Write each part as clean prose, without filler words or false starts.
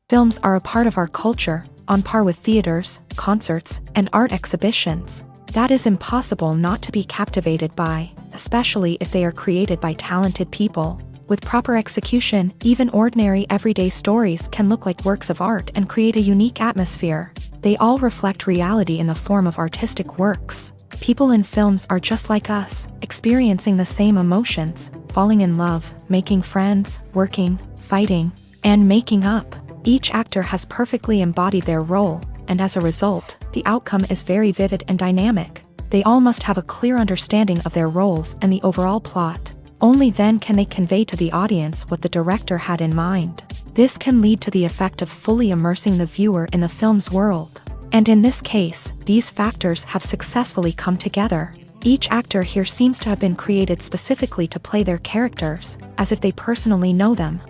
Films are a part of our culture, on par with theaters, concerts, and art exhibitions. That is impossible not to be captivated by, especially if they are created by talented people. With proper execution, even ordinary everyday stories can look like works of art and create a unique atmosphere. They all reflect reality in the form of artistic works. People in films are just like us, experiencing the same emotions, falling in love, making friends, working, fighting, and making up. Each actor has perfectly embodied their role, and as a result, the outcome is very vivid and dynamic. They all must have a clear understanding of their roles and the overall plot. Only then can they convey to the audience what the director had in mind. This can lead to the effect of fully immersing the viewer in the film's world. And in this case, these factors have successfully come together. Each actor here seems to have been created specifically to play their characters, as if they personally know them.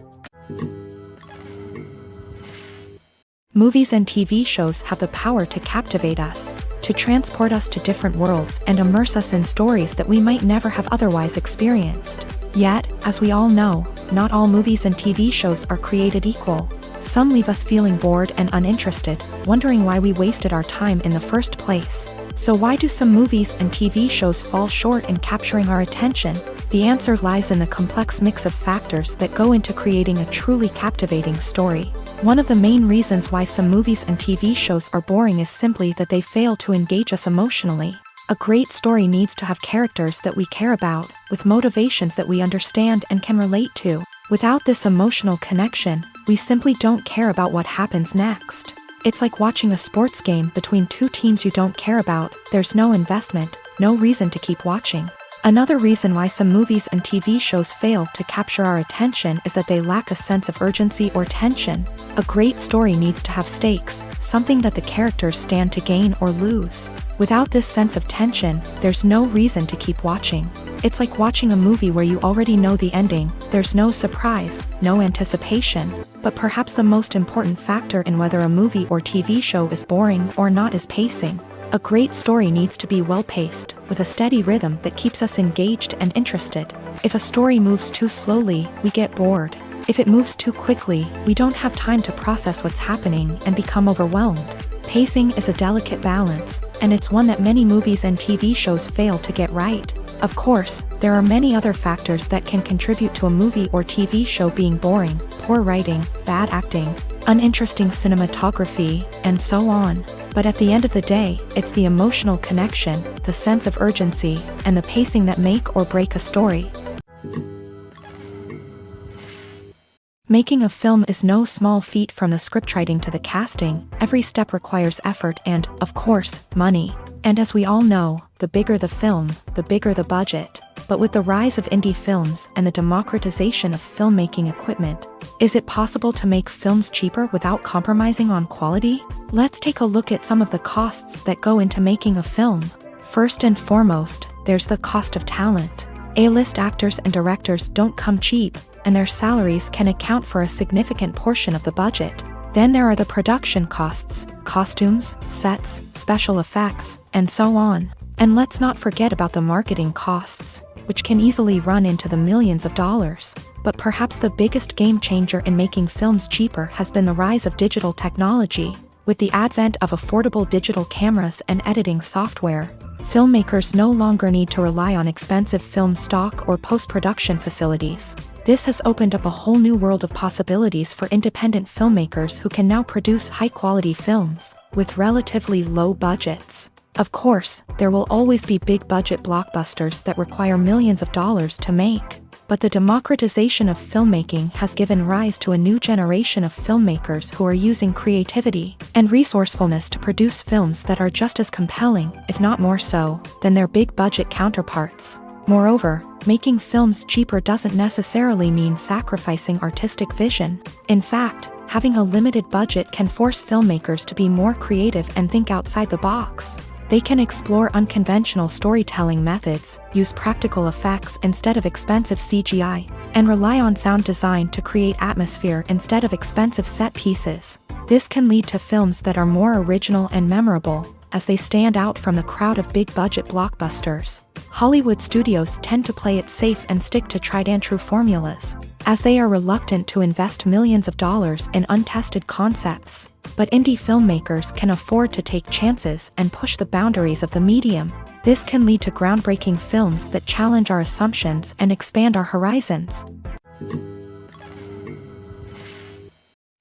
Movies and TV shows have the power to captivate us, to transport us to different worlds and immerse us in stories that we might never have otherwise experienced. Yet, as we all know, not all movies and TV shows are created equal. Some leave us feeling bored and uninterested, wondering why we wasted our time in the first place. So why do some movies and TV shows fall short in capturing our attention? The answer lies in the complex mix of factors that go into creating a truly captivating story. One of the main reasons why some movies and TV shows are boring is simply that they fail to engage us emotionally. A great story needs to have characters that we care about, with motivations that we understand and can relate to. Without this emotional connection, we simply don't care about what happens next. It's like watching a sports game between two teams you don't care about. There's no investment, no reason to keep watching. Another reason why some movies and TV shows fail to capture our attention is that they lack a sense of urgency or tension. A great story needs to have stakes, something that the characters stand to gain or lose. Without this sense of tension, there's no reason to keep watching. It's like watching a movie where you already know the ending. There's no surprise, no anticipation. But perhaps the most important factor in whether a movie or TV show is boring or not is pacing. A great story needs to be well-paced, with a steady rhythm that keeps us engaged and interested. If a story moves too slowly, we get bored. If it moves too quickly, we don't have time to process what's happening and become overwhelmed. Pacing is a delicate balance, and it's one that many movies and TV shows fail to get right. Of course, there are many other factors that can contribute to a movie or TV show being boring: poor writing, bad acting, uninteresting cinematography, and so on. But at the end of the day, it's the emotional connection, the sense of urgency, and the pacing that make or break a story. Making a film is no small feat. From the scriptwriting to the casting, every step requires effort and, of course, money. And as we all know, the bigger the film, the bigger the budget. But with the rise of indie films and the democratization of filmmaking equipment, is it possible to make films cheaper without compromising on quality? Let's take a look at some of the costs that go into making a film. First and foremost, there's the cost of talent. A-list actors and directors don't come cheap, and their salaries can account for a significant portion of the budget. Then there are the production costs, costumes, sets, special effects, and so on. And let's not forget about the marketing costs, which can easily run into the millions of dollars. But perhaps the biggest game changer in making films cheaper has been the rise of digital technology. With the advent of affordable digital cameras and editing software, Filmmakers no longer need to rely on expensive film stock or post-production facilities. This has opened up a whole new world of possibilities for independent filmmakers who can now produce high-quality films with relatively low budgets. Of course, there will always be big-budget blockbusters that require millions of dollars to make. But the democratization of filmmaking has given rise to a new generation of filmmakers who are using creativity and resourcefulness to produce films that are just as compelling, if not more so, than their big-budget counterparts. Moreover, making films cheaper doesn't necessarily mean sacrificing artistic vision. In fact, having a limited budget can force filmmakers to be more creative and think outside the box. They can explore unconventional storytelling methods, use practical effects instead of expensive CGI, and rely on sound design to create atmosphere instead of expensive set pieces. This can lead to films that are more original and memorable, as they stand out from the crowd of big-budget blockbusters. Hollywood studios tend to play it safe and stick to tried-and-true formulas, as they are reluctant to invest millions of dollars in untested concepts. But indie filmmakers can afford to take chances and push the boundaries of the medium. This can lead to groundbreaking films that challenge our assumptions and expand our horizons.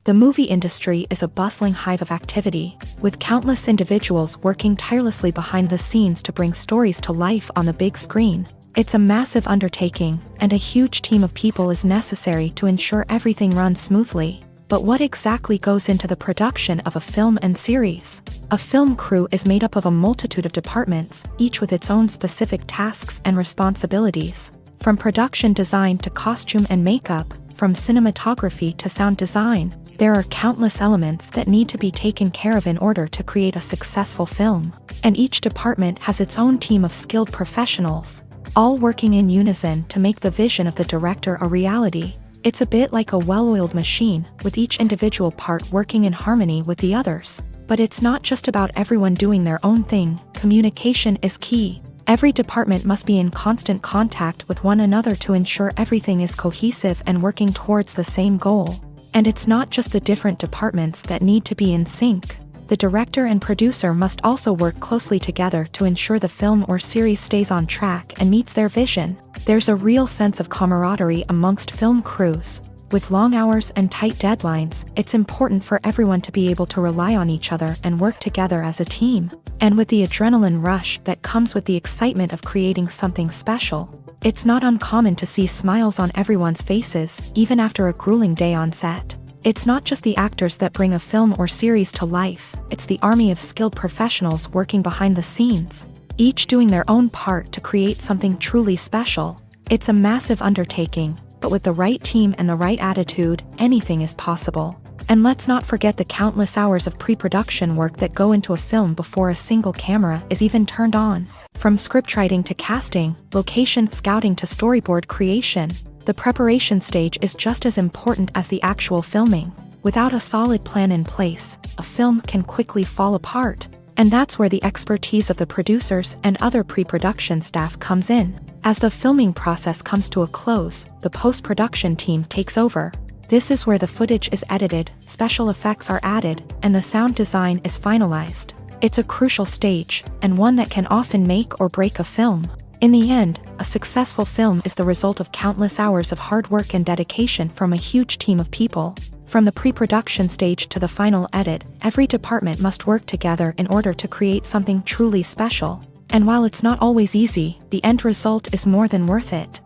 The movie industry is a bustling hive of activity, with countless individuals working tirelessly behind the scenes to bring stories to life on the big screen. It's a massive undertaking, and a huge team of people is necessary to ensure everything runs smoothly. But what exactly goes into the production of a film and series? A film crew is made up of a multitude of departments, each with its own specific tasks and responsibilities. From production design to costume and makeup, from cinematography to sound design, there are countless elements that need to be taken care of in order to create a successful film. And each department has its own team of skilled professionals, all working in unison to make the vision of the director a reality. It's a bit like a well-oiled machine, with each individual part working in harmony with the others. But it's not just about everyone doing their own thing. Communication is key. Every department must be in constant contact with one another to ensure everything is cohesive and working towards the same goal. And it's not just the different departments that need to be in sync. The director and producer must also work closely together to ensure the film or series stays on track and meets their vision. There's a real sense of camaraderie amongst film crews. With long hours and tight deadlines, it's important for everyone to be able to rely on each other and work together as a team. And with the adrenaline rush that comes with the excitement of creating something special, it's not uncommon to see smiles on everyone's faces, even after a grueling day on set. It's not just the actors that bring a film or series to life, it's the army of skilled professionals working behind the scenes, each doing their own part to create something truly special. It's a massive undertaking, but with the right team and the right attitude, anything is possible. And let's not forget the countless hours of pre-production work that go into a film before a single camera is even turned on. From scriptwriting to casting, location scouting to storyboard creation, the preparation stage is just as important as the actual filming. Without a solid plan in place, a film can quickly fall apart. And that's where the expertise of the producers and other pre-production staff comes in. As the filming process comes to a close, the post-production team takes over. This is where the footage is edited, special effects are added, and the sound design is finalized. It's a crucial stage, and one that can often make or break a film. In the end, a successful film is the result of countless hours of hard work and dedication from a huge team of people. From the pre-production stage to the final edit, every department must work together in order to create something truly special. And while it's not always easy, the end result is more than worth it.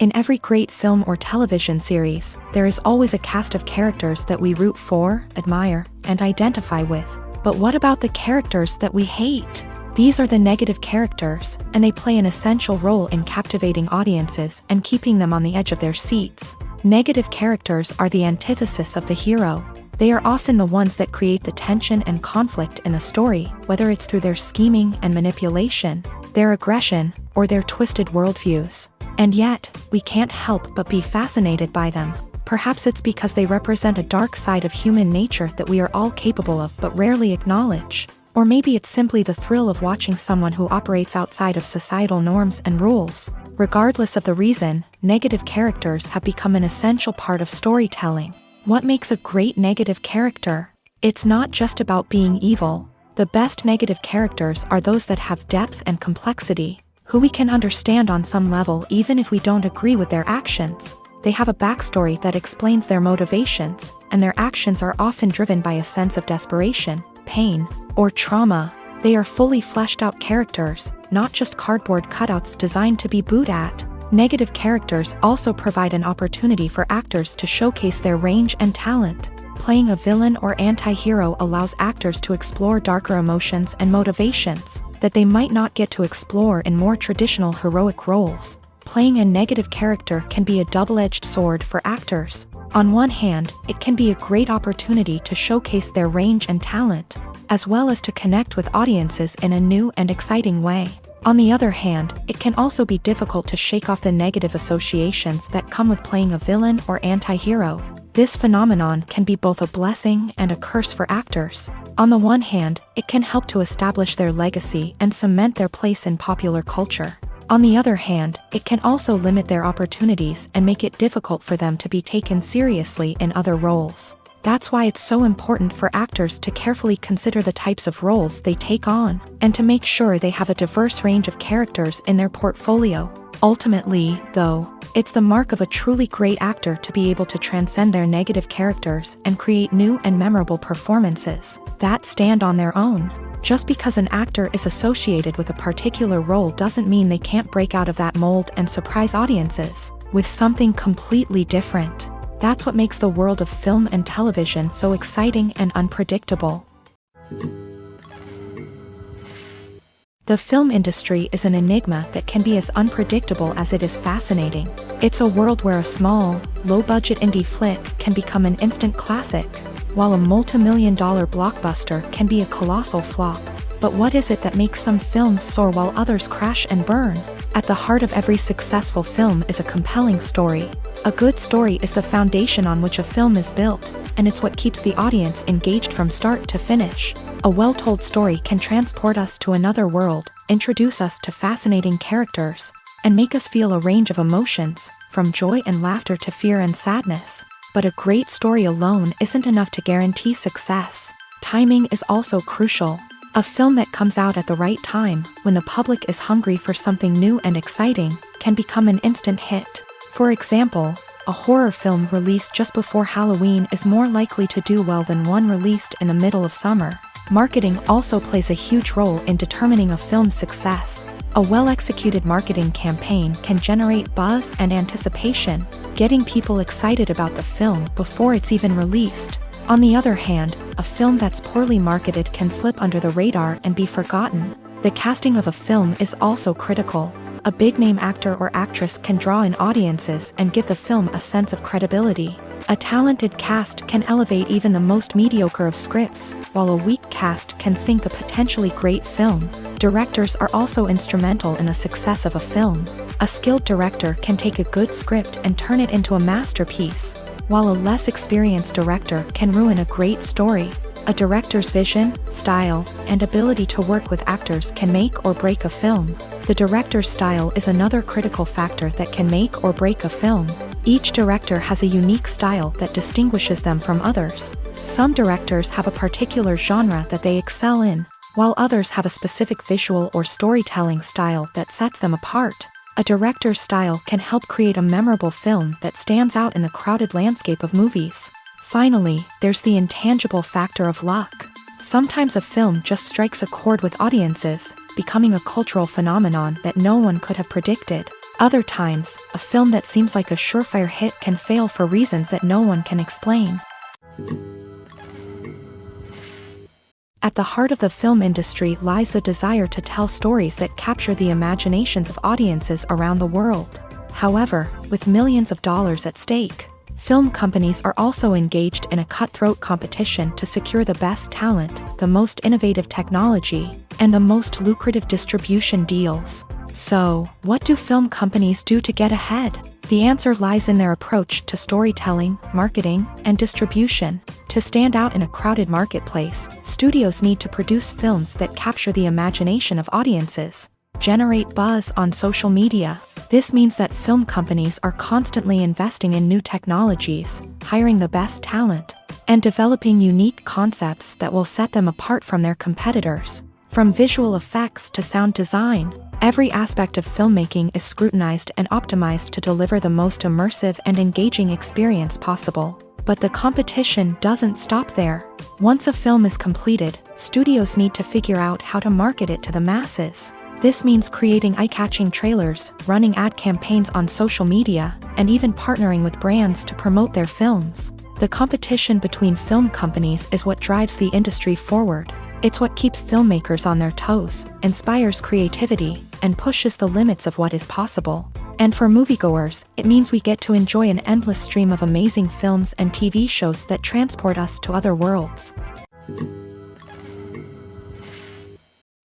In every great film or television series, there is always a cast of characters that we root for, admire, and identify with. But what about the characters that we hate? These are the negative characters, and they play an essential role in captivating audiences and keeping them on the edge of their seats. Negative characters are the antithesis of the hero. They are often the ones that create the tension and conflict in the story, whether it's through their scheming and manipulation, their aggression, or their twisted worldviews. And yet, we can't help but be fascinated by them. Perhaps it's because they represent a dark side of human nature that we are all capable of but rarely acknowledge. Or maybe it's simply the thrill of watching someone who operates outside of societal norms and rules. Regardless of the reason, negative characters have become an essential part of storytelling. What makes a great negative character? It's not just about being evil. The best negative characters are those that have depth and complexity, who we can understand on some level even if we don't agree with their actions. They have a backstory that explains their motivations, and their actions are often driven by a sense of desperation, pain, or trauma. They are fully fleshed out characters, not just cardboard cutouts designed to be booed at. Negative characters also provide an opportunity for actors to showcase their range and talent. Playing a villain or anti-hero allows actors to explore darker emotions and motivations that they might not get to explore in more traditional heroic roles. Playing a negative character can be a double-edged sword for actors. On one hand, it can be a great opportunity to showcase their range and talent, as well as to connect with audiences in a new and exciting way. On the other hand, it can also be difficult to shake off the negative associations that come with playing a villain or anti-hero. This phenomenon can be both a blessing and a curse for actors. On the one hand, it can help to establish their legacy and cement their place in popular culture. On the other hand, it can also limit their opportunities and make it difficult for them to be taken seriously in other roles. That's why it's so important for actors to carefully consider the types of roles they take on, and to make sure they have a diverse range of characters in their portfolio. Ultimately, though, it's the mark of a truly great actor to be able to transcend their negative characters and create new and memorable performances that stand on their own. Just because an actor is associated with a particular role doesn't mean they can't break out of that mold and surprise audiences with something completely different. That's what makes the world of film and television so exciting and unpredictable. The film industry is an enigma that can be as unpredictable as it is fascinating. It's a world where a small, low-budget indie flick can become an instant classic, while a multi-million-dollar blockbuster can be a colossal flop. But what is it that makes some films soar while others crash and burn? At the heart of every successful film is a compelling story. A good story is the foundation on which a film is built, and it's what keeps the audience engaged from start to finish. A well-told story can transport us to another world, introduce us to fascinating characters, and make us feel a range of emotions, from joy and laughter to fear and sadness. But a great story alone isn't enough to guarantee success. Timing is also crucial. A film that comes out at the right time, when the public is hungry for something new and exciting, can become an instant hit. For example, a horror film released just before Halloween is more likely to do well than one released in the middle of summer. Marketing also plays a huge role in determining a film's success. A well-executed marketing campaign can generate buzz and anticipation, getting people excited about the film before it's even released. On the other hand, a film that's poorly marketed can slip under the radar and be forgotten. The casting of a film is also critical. A big-name actor or actress can draw in audiences and give the film a sense of credibility. A talented cast can elevate even the most mediocre of scripts, while a weak cast can sink a potentially great film. Directors are also instrumental in the success of a film. A skilled director can take a good script and turn it into a masterpiece, while a less experienced director can ruin a great story. A director's vision, style, and ability to work with actors can make or break a film. The director's style is another critical factor that can make or break a film. Each director has a unique style that distinguishes them from others. Some directors have a particular genre that they excel in, while others have a specific visual or storytelling style that sets them apart. A director's style can help create a memorable film that stands out in the crowded landscape of movies. Finally, there's the intangible factor of luck. Sometimes a film just strikes a chord with audiences, becoming a cultural phenomenon that no one could have predicted. Other times, a film that seems like a surefire hit can fail for reasons that no one can explain. At the heart of the film industry lies the desire to tell stories that capture the imaginations of audiences around the world. However, with millions of dollars at stake, film companies are also engaged in a cutthroat competition to secure the best talent, the most innovative technology, and the most lucrative distribution deals. So, what do film companies do to get ahead? The answer lies in their approach to storytelling, marketing, and distribution. To stand out in a crowded marketplace, studios need to produce films that capture the imagination of audiences, generate buzz on social media. This means that film companies are constantly investing in new technologies, hiring the best talent, and developing unique concepts that will set them apart from their competitors. From visual effects to sound design, every aspect of filmmaking is scrutinized and optimized to deliver the most immersive and engaging experience possible. But the competition doesn't stop there. Once a film is completed, studios need to figure out how to market it to the masses. This means creating eye-catching trailers, running ad campaigns on social media, and even partnering with brands to promote their films. The competition between film companies is what drives the industry forward. It's what keeps filmmakers on their toes, inspires creativity, and pushes the limits of what is possible. And for moviegoers, it means we get to enjoy an endless stream of amazing films and TV shows that transport us to other worlds.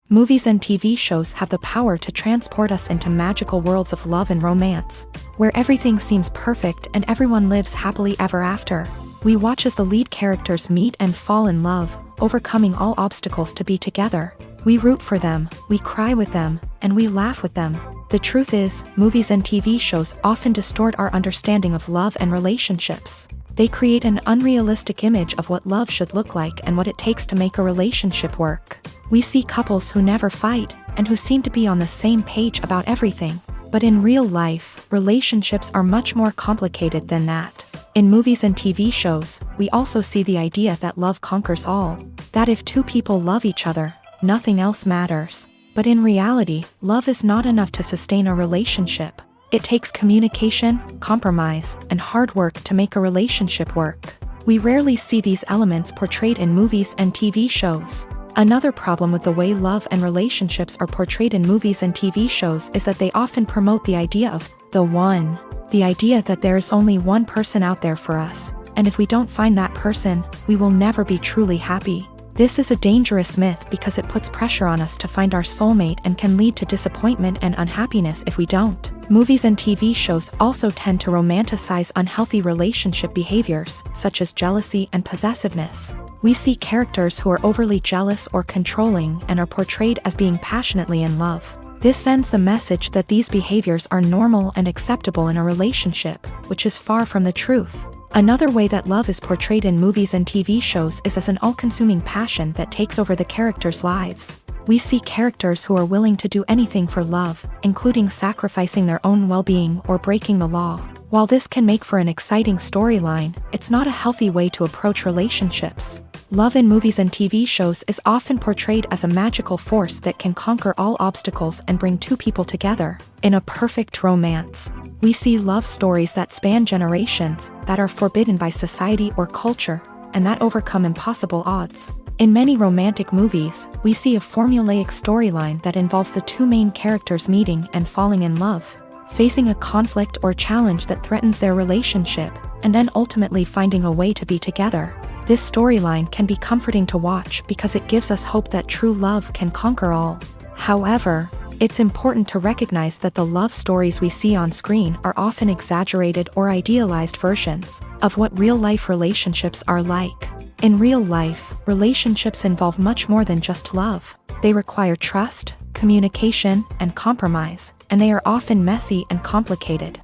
Movies and TV shows have the power to transport us into magical worlds of love and romance, where everything seems perfect and everyone lives happily ever after. We watch as the lead characters meet and fall in love, overcoming all obstacles to be together. We root for them, we cry with them, and we laugh with them. The truth is, movies and TV shows often distort our understanding of love and relationships. They create an unrealistic image of what love should look like and what it takes to make a relationship work. We see couples who never fight, and who seem to be on the same page about everything. But in real life, relationships are much more complicated than that. In movies and TV shows, we also see the idea that love conquers all. That if two people love each other, nothing else matters. But in reality, love is not enough to sustain a relationship. It takes communication, compromise, and hard work to make a relationship work. We rarely see these elements portrayed in movies and TV shows. Another problem with the way love and relationships are portrayed in movies and TV shows is that they often promote the idea of the one. The idea that there is only one person out there for us, and if we don't find that person, we will never be truly happy. This is a dangerous myth because it puts pressure on us to find our soulmate and can lead to disappointment and unhappiness if we don't. Movies and TV shows also tend to romanticize unhealthy relationship behaviors, such as jealousy and possessiveness. We see characters who are overly jealous or controlling and are portrayed as being passionately in love. This sends the message that these behaviors are normal and acceptable in a relationship, which is far from the truth. Another way that love is portrayed in movies and TV shows is as an all-consuming passion that takes over the characters' lives. We see characters who are willing to do anything for love, including sacrificing their own well-being or breaking the law. While this can make for an exciting storyline, it's not a healthy way to approach relationships. Love in movies and TV shows is often portrayed as a magical force that can conquer all obstacles and bring two people together. In a perfect romance, we see love stories that span generations, that are forbidden by society or culture, and that overcome impossible odds. In many romantic movies, we see a formulaic storyline that involves the two main characters meeting and falling in love, facing a conflict or challenge that threatens their relationship, and then ultimately finding a way to be together. This storyline can be comforting to watch because it gives us hope that true love can conquer all. However, it's important to recognize that the love stories we see on screen are often exaggerated or idealized versions of what real-life relationships are like. In real life, relationships involve much more than just love. They require trust, communication, and compromise, and they are often messy and complicated.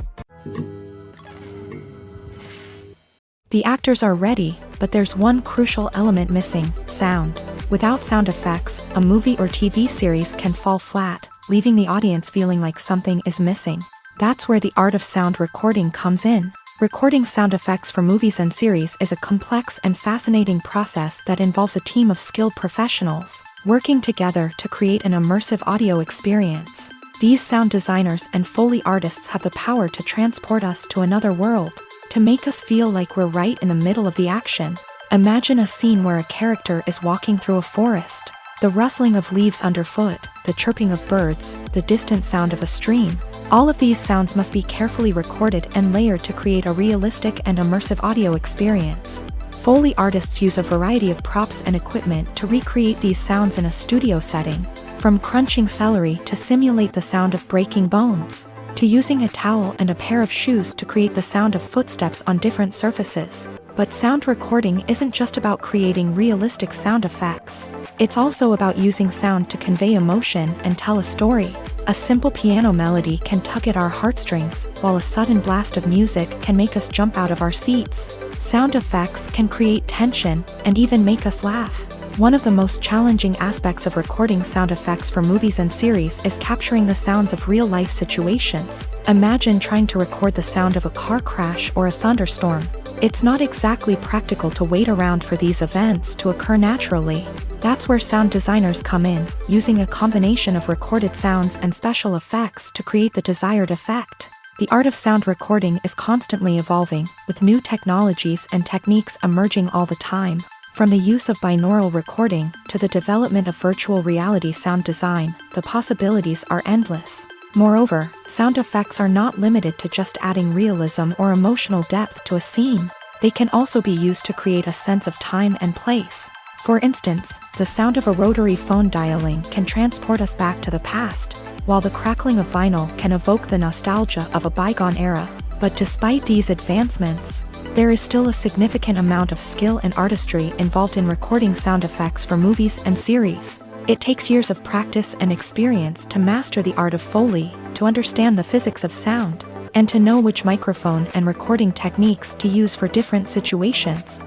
The actors are ready, but there's one crucial element missing: sound. Without sound effects, a movie or TV series can fall flat, leaving the audience feeling like something is missing. That's where the art of sound recording comes in. Recording sound effects for movies and series is a complex and fascinating process that involves a team of skilled professionals working together to create an immersive audio experience. These sound designers and Foley artists have the power to transport us to another world, to make us feel like we're right in the middle of the action. Imagine a scene where a character is walking through a forest. The rustling of leaves underfoot, the chirping of birds, the distant sound of a stream. All of these sounds must be carefully recorded and layered to create a realistic and immersive audio experience. Foley artists use a variety of props and equipment to recreate these sounds in a studio setting, from crunching celery to simulate the sound of breaking bones, to using a towel and a pair of shoes to create the sound of footsteps on different surfaces. But sound recording isn't just about creating realistic sound effects. It's also about using sound to convey emotion and tell a story. A simple piano melody can tug at our heartstrings, while a sudden blast of music can make us jump out of our seats. Sound effects can create tension and even make us laugh. One of the most challenging aspects of recording sound effects for movies and series is capturing the sounds of real-life situations. Imagine trying to record the sound of a car crash or a thunderstorm. It's not exactly practical to wait around for these events to occur naturally. That's where sound designers come in, using a combination of recorded sounds and special effects to create the desired effect. The art of sound recording is constantly evolving, with new technologies and techniques emerging all the time. From the use of binaural recording to the development of virtual reality sound design, the possibilities are endless. Moreover, sound effects are not limited to just adding realism or emotional depth to a scene. They can also be used to create a sense of time and place. For instance, the sound of a rotary phone dialing can transport us back to the past, while the crackling of vinyl can evoke the nostalgia of a bygone era. But despite these advancements, there is still a significant amount of skill and artistry involved in recording sound effects for movies and series. It takes years of practice and experience to master the art of Foley, to understand the physics of sound, and to know which microphone and recording techniques to use for different situations.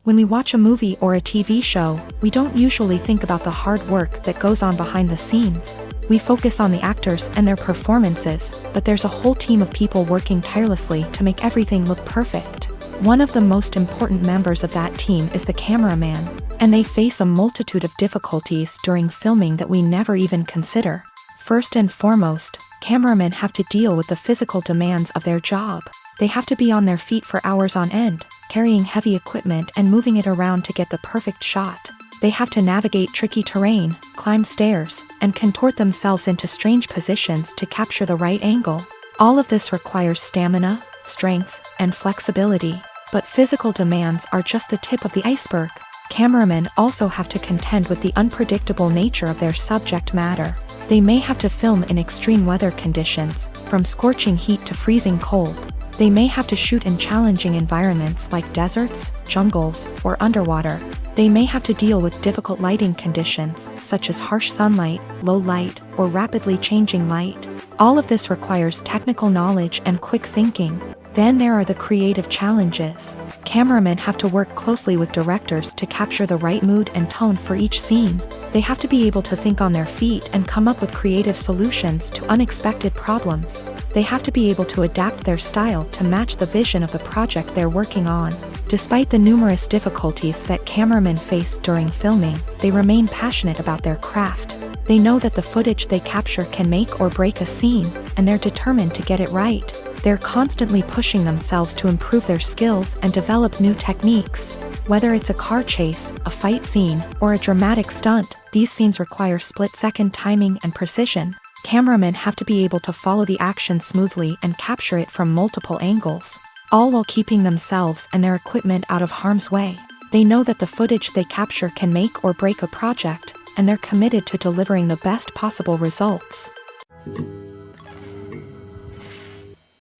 When we watch a movie or a TV show, we don't usually think about the hard work that goes on behind the scenes. We focus on the actors and their performances, but there's a whole team of people working tirelessly to make everything look perfect. One of the most important members of that team is the cameraman, and they face a multitude of difficulties during filming that we never even consider. First and foremost, cameramen have to deal with the physical demands of their job. They have to be on their feet for hours on end, carrying heavy equipment and moving it around to get the perfect shot. They have to navigate tricky terrain, climb stairs, and contort themselves into strange positions to capture the right angle. All of this requires stamina, strength, and flexibility. But physical demands are just the tip of the iceberg. Cameramen also have to contend with the unpredictable nature of their subject matter. They may have to film in extreme weather conditions, from scorching heat to freezing cold. They may have to shoot in challenging environments like deserts, jungles, or underwater. They may have to deal with difficult lighting conditions, such as harsh sunlight, low light, or rapidly changing light. All of this requires technical knowledge and quick thinking. Then there are the creative challenges. Cameramen have to work closely with directors to capture the right mood and tone for each scene. They have to be able to think on their feet and come up with creative solutions to unexpected problems. They have to be able to adapt their style to match the vision of the project they're working on. Despite the numerous difficulties that cameramen face during filming, they remain passionate about their craft. They know that the footage they capture can make or break a scene, and they're determined to get it right. They're constantly pushing themselves to improve their skills and develop new techniques. Whether it's a car chase, a fight scene, or a dramatic stunt, these scenes require split-second timing and precision. Cameramen have to be able to follow the action smoothly and capture it from multiple angles, all while keeping themselves and their equipment out of harm's way. They know that the footage they capture can make or break a project, and they're committed to delivering the best possible results.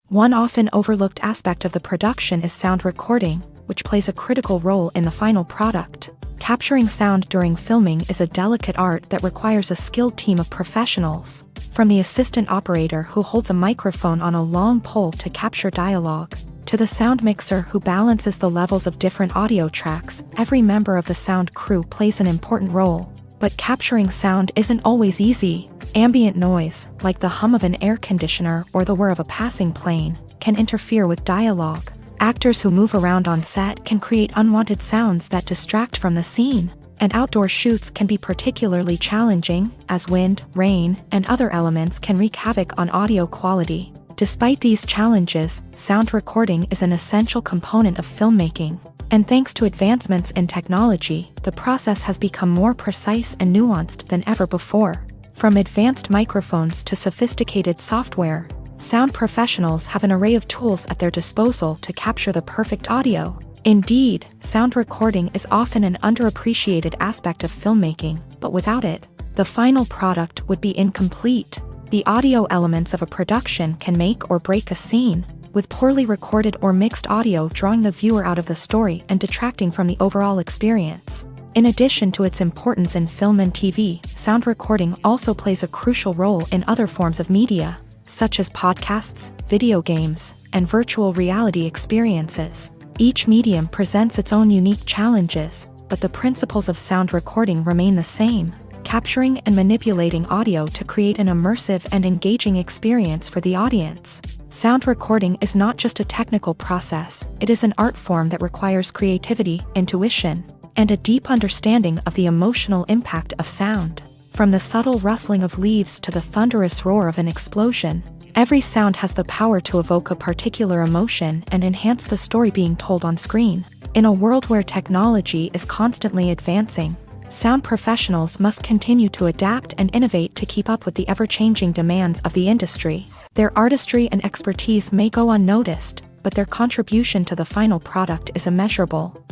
One often overlooked aspect of the production is sound recording, which plays a critical role in the final product. Capturing sound during filming is a delicate art that requires a skilled team of professionals. From the assistant operator who holds a microphone on a long pole to capture dialogue, to the sound mixer who balances the levels of different audio tracks, every member of the sound crew plays an important role. But capturing sound isn't always easy. Ambient noise, like the hum of an air conditioner or the whir of a passing plane, can interfere with dialogue. Actors who move around on set can create unwanted sounds that distract from the scene. And outdoor shoots can be particularly challenging, as wind, rain, and other elements can wreak havoc on audio quality. Despite these challenges, sound recording is an essential component of filmmaking. And thanks to advancements in technology, the process has become more precise and nuanced than ever before. From advanced microphones to sophisticated software, sound professionals have an array of tools at their disposal to capture the perfect audio. Indeed, sound recording is often an underappreciated aspect of filmmaking, but without it, the final product would be incomplete. The audio elements of a production can make or break a scene, with poorly recorded or mixed audio drawing the viewer out of the story and detracting from the overall experience. In addition to its importance in film and TV, sound recording also plays a crucial role in other forms of media. such as podcasts, video games, and virtual reality experiences. Each medium presents its own unique challenges, but the principles of sound recording remain the same, capturing and manipulating audio to create an immersive and engaging experience for the audience. Sound recording is not just a technical process, it is an art form that requires creativity, intuition, and a deep understanding of the emotional impact of sound. From the subtle rustling of leaves to the thunderous roar of an explosion, every sound has the power to evoke a particular emotion and enhance the story being told on screen. In a world where technology is constantly advancing, sound professionals must continue to adapt and innovate to keep up with the ever-changing demands of the industry. Their artistry and expertise may go unnoticed, but their contribution to the final product is immeasurable.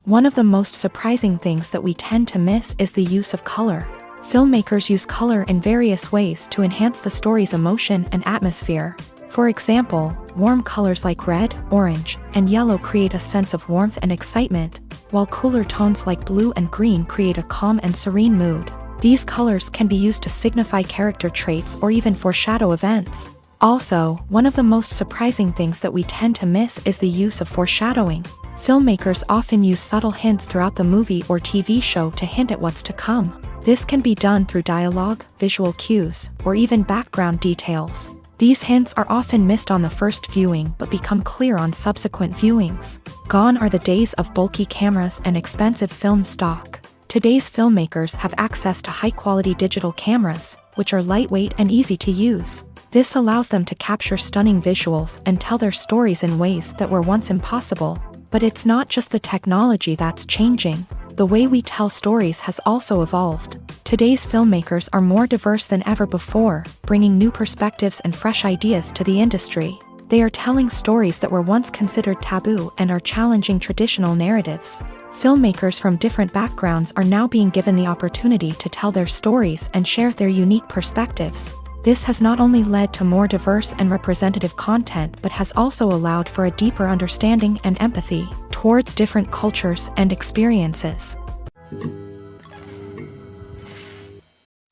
One of the most surprising things that we tend to miss is the use of color. Filmmakers use color in various ways to enhance the story's emotion and atmosphere. For example, warm colors like red, orange, and yellow create a sense of warmth and excitement, while cooler tones like blue and green create a calm and serene mood. These colors can be used to signify character traits or even foreshadow events. Also, one of the most surprising things that we tend to miss is the use of foreshadowing. Filmmakers often use subtle hints throughout the movie or TV show to hint at what's to come. This can be done through dialogue, visual cues, or even background details. These hints are often missed on the first viewing but become clear on subsequent viewings. Gone are the days of bulky cameras and expensive film stock. Today's filmmakers have access to high-quality digital cameras, which are lightweight and easy to use. This allows them to capture stunning visuals and tell their stories in ways that were once impossible. But it's not just the technology that's changing. The way we tell stories has also evolved. Today's filmmakers are more diverse than ever before, bringing new perspectives and fresh ideas to the industry. They are telling stories that were once considered taboo and are challenging traditional narratives. Filmmakers from different backgrounds are now being given the opportunity to tell their stories and share their unique perspectives. This has not only led to more diverse and representative content but has also allowed for a deeper understanding and empathy towards different cultures and experiences.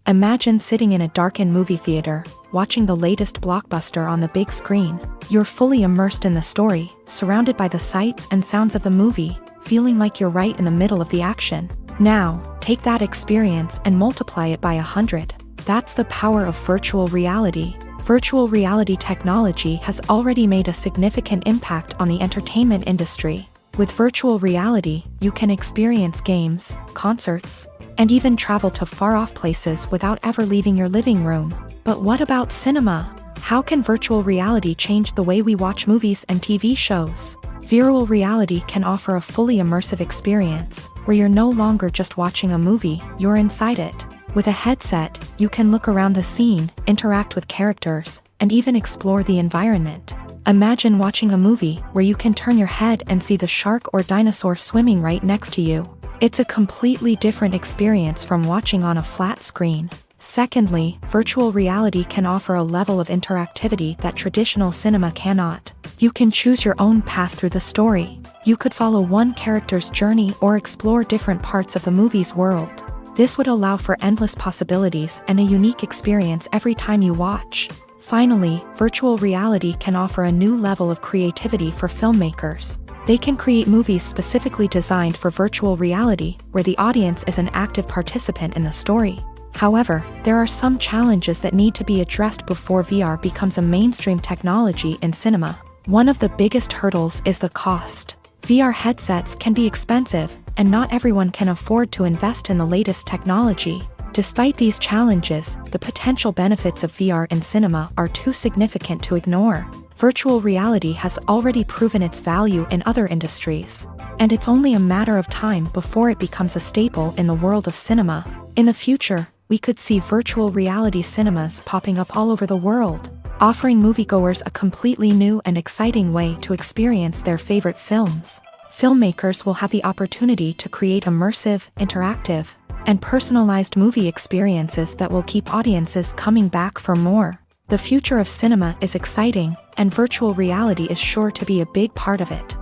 Imagine sitting in a darkened movie theater, watching the latest blockbuster on the big screen. You're fully immersed in the story, surrounded by the sights and sounds of the movie, feeling like you're right in the middle of the action. Now, take that experience and multiply it by 100. That's the power of virtual reality. Virtual reality technology has already made a significant impact on the entertainment industry. With virtual reality, you can experience games, concerts, and even travel to far-off places without ever leaving your living room. But what about cinema? How can virtual reality change the way we watch movies and TV shows? Virtual reality can offer a fully immersive experience, where you're no longer just watching a movie, you're inside it. With a headset, you can look around the scene, interact with characters, and even explore the environment. Imagine watching a movie where you can turn your head and see the shark or dinosaur swimming right next to you. It's a completely different experience from watching on a flat screen. Secondly, virtual reality can offer a level of interactivity that traditional cinema cannot. You can choose your own path through the story. You could follow one character's journey or explore different parts of the movie's world. This would allow for endless possibilities and a unique experience every time you watch. Finally, virtual reality can offer a new level of creativity for filmmakers. They can create movies specifically designed for virtual reality, where the audience is an active participant in the story. However, there are some challenges that need to be addressed before VR becomes a mainstream technology in cinema. One of the biggest hurdles is the cost. VR headsets can be expensive, and not everyone can afford to invest in the latest technology. Despite these challenges, the potential benefits of VR in cinema are too significant to ignore. Virtual reality has already proven its value in other industries, and it's only a matter of time before it becomes a staple in the world of cinema. In the future, we could see virtual reality cinemas popping up all over the world, offering moviegoers a completely new and exciting way to experience their favorite films. Filmmakers will have the opportunity to create immersive, interactive, and personalized movie experiences that will keep audiences coming back for more. The future of cinema is exciting, and virtual reality is sure to be a big part of it.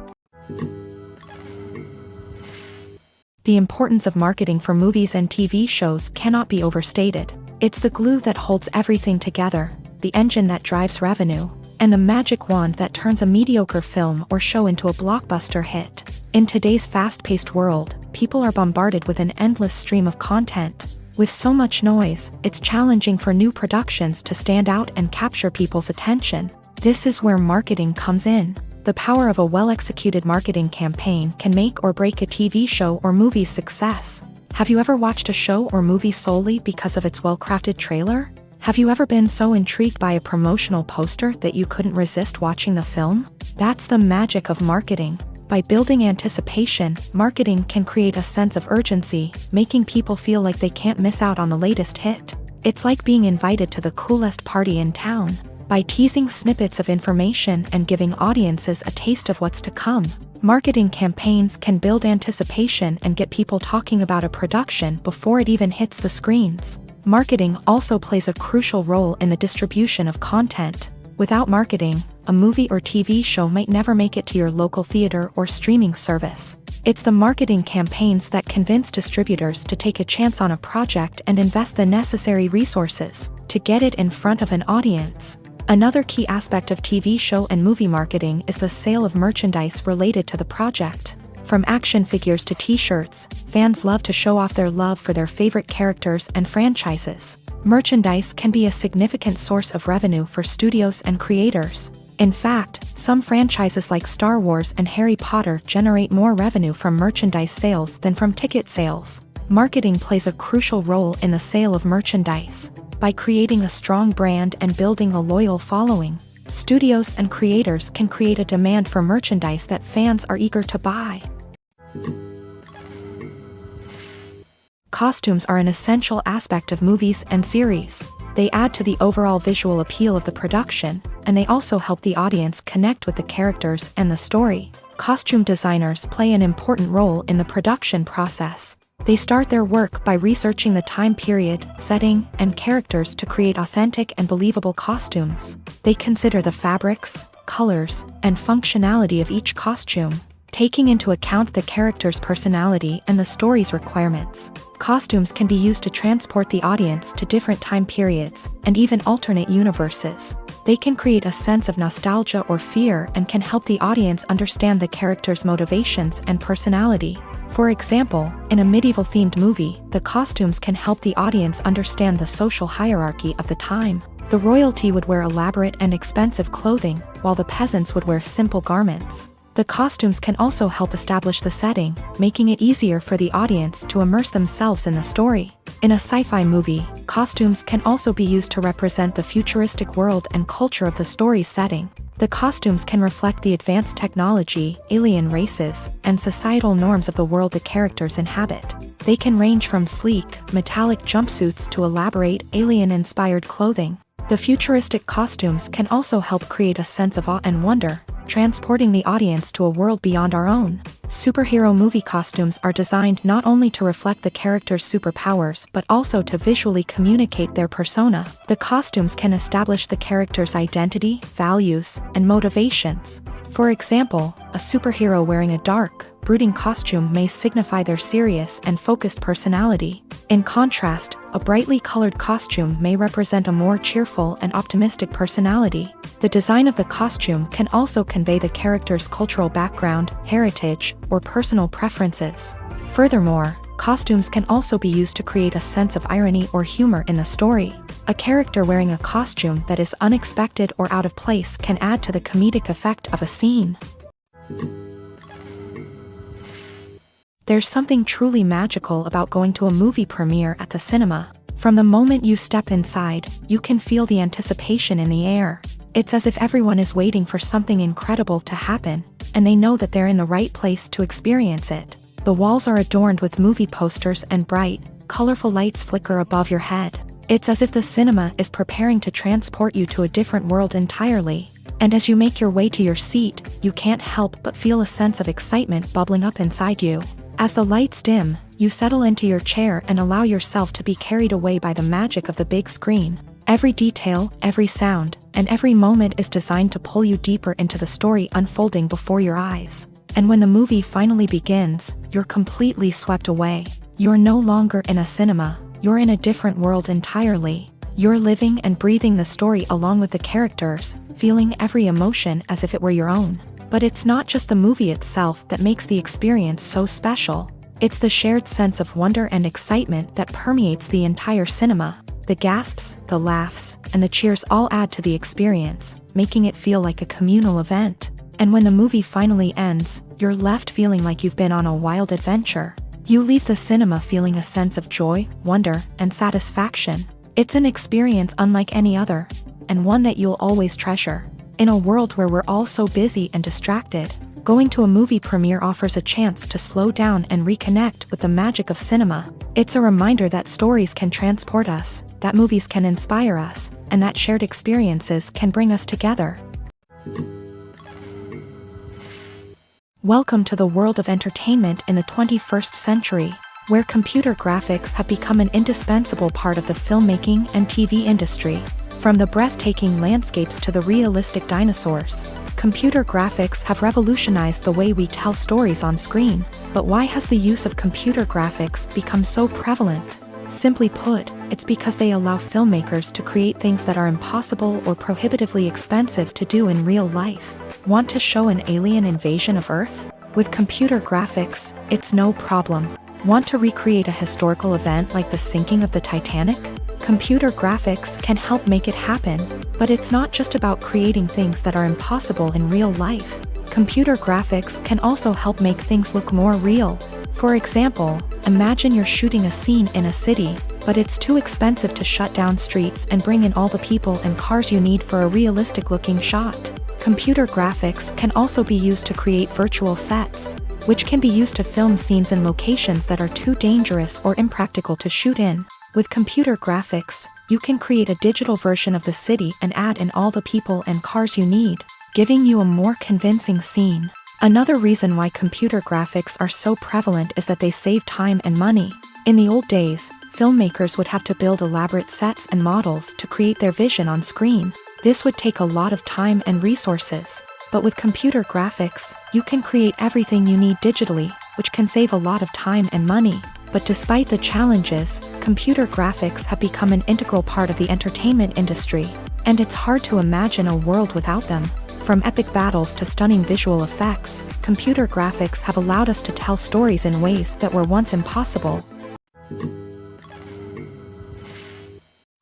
The importance of marketing for movies and TV shows cannot be overstated. It's the glue that holds everything together, the engine that drives revenue, and the magic wand that turns a mediocre film or show into a blockbuster hit. In today's fast-paced world, people are bombarded with an endless stream of content. With so much noise, it's challenging for new productions to stand out and capture people's attention. This is where marketing comes in. The power of a well-executed marketing campaign can make or break a TV show or movie's success. Have you ever watched a show or movie solely because of its well-crafted trailer? Have you ever been so intrigued by a promotional poster that you couldn't resist watching the film? That's the magic of marketing. By building anticipation, marketing can create a sense of urgency, making people feel like they can't miss out on the latest hit. It's like being invited to the coolest party in town. By teasing snippets of information and giving audiences a taste of what's to come, marketing campaigns can build anticipation and get people talking about a production before it even hits the screens. Marketing also plays a crucial role in the distribution of content. Without marketing, a movie or TV show might never make it to your local theater or streaming service. It's the marketing campaigns that convince distributors to take a chance on a project and invest the necessary resources to get it in front of an audience. Another key aspect of TV show and movie marketing is the sale of merchandise related to the project. From action figures to t-shirts, fans love to show off their love for their favorite characters and franchises. Merchandise can be a significant source of revenue for studios and creators. In fact, some franchises like Star Wars and Harry Potter generate more revenue from merchandise sales than from ticket sales. Marketing plays a crucial role in the sale of merchandise. By creating a strong brand and building a loyal following, studios and creators can create a demand for merchandise that fans are eager to buy. Costumes are an essential aspect of movies and series. They add to the overall visual appeal of the production, and they also help the audience connect with the characters and the story. Costume designers play an important role in the production process. They start their work by researching the time period, setting, and characters to create authentic and believable costumes. They consider the fabrics, colors, and functionality of each costume, taking into account the character's personality and the story's requirements. Costumes can be used to transport the audience to different time periods and even alternate universes. They can create a sense of nostalgia or fear and can help the audience understand the character's motivations and personality. For example, in a medieval-themed movie, the costumes can help the audience understand the social hierarchy of the time. The royalty would wear elaborate and expensive clothing, while the peasants would wear simple garments. The costumes can also help establish the setting, making it easier for the audience to immerse themselves in the story. In a sci-fi movie, costumes can also be used to represent the futuristic world and culture of the story's setting. The costumes can reflect the advanced technology, alien races, and societal norms of the world the characters inhabit. They can range from sleek, metallic jumpsuits to elaborate, alien-inspired clothing. The futuristic costumes can also help create a sense of awe and wonder, transporting the audience to a world beyond our own. Superhero movie costumes are designed not only to reflect the character's superpowers but also to visually communicate their persona. The costumes can establish the character's identity, values, and motivations. For example, a superhero wearing a dark, brooding costume may signify their serious and focused personality. In contrast, a brightly colored costume may represent a more cheerful and optimistic personality. The design of the costume can also convey the character's cultural background, heritage, or personal preferences. Furthermore, costumes can also be used to create a sense of irony or humor in the story. A character wearing a costume that is unexpected or out of place can add to the comedic effect of a scene. There's something truly magical about going to a movie premiere at the cinema. From the moment you step inside, you can feel the anticipation in the air. It's as if everyone is waiting for something incredible to happen, and they know that they're in the right place to experience it. The walls are adorned with movie posters and bright, colorful lights flicker above your head. It's as if the cinema is preparing to transport you to a different world entirely. And as you make your way to your seat, you can't help but feel a sense of excitement bubbling up inside you. As the lights dim, you settle into your chair and allow yourself to be carried away by the magic of the big screen. Every detail, every sound, and every moment is designed to pull you deeper into the story unfolding before your eyes. And when the movie finally begins, you're completely swept away. You're no longer in a cinema, you're in a different world entirely. You're living and breathing the story along with the characters, feeling every emotion as if it were your own. But it's not just the movie itself that makes the experience so special. It's the shared sense of wonder and excitement that permeates the entire cinema. The gasps, the laughs, and the cheers all add to the experience, making it feel like a communal event. And when the movie finally ends, you're left feeling like you've been on a wild adventure. You leave the cinema feeling a sense of joy, wonder, and satisfaction. It's an experience unlike any other, and one that you'll always treasure. In a world where we're all so busy and distracted, going to a movie premiere offers a chance to slow down and reconnect with the magic of cinema. It's a reminder that stories can transport us, that movies can inspire us, and that shared experiences can bring us together. Welcome to the world of entertainment in the 21st century, where computer graphics have become an indispensable part of the filmmaking and TV industry. From the breathtaking landscapes to the realistic dinosaurs, computer graphics have revolutionized the way we tell stories on screen. But why has the use of computer graphics become so prevalent? Simply put, it's because they allow filmmakers to create things that are impossible or prohibitively expensive to do in real life. Want to show an alien invasion of Earth? With computer graphics, it's no problem. Want to recreate a historical event like the sinking of the Titanic? Computer graphics can help make it happen, but it's not just about creating things that are impossible in real life. Computer graphics can also help make things look more real. For example, imagine you're shooting a scene in a city, but it's too expensive to shut down streets and bring in all the people and cars you need for a realistic-looking shot. Computer graphics can also be used to create virtual sets, which can be used to film scenes in locations that are too dangerous or impractical to shoot in. With computer graphics, you can create a digital version of the city and add in all the people and cars you need, giving you a more convincing scene. Another reason why computer graphics are so prevalent is that they save time and money. In the old days, filmmakers would have to build elaborate sets and models to create their vision on screen. This would take a lot of time and resources. But with computer graphics, you can create everything you need digitally, which can save a lot of time and money. But despite the challenges, computer graphics have become an integral part of the entertainment industry, and it's hard to imagine a world without them. From epic battles to stunning visual effects, computer graphics have allowed us to tell stories in ways that were once impossible.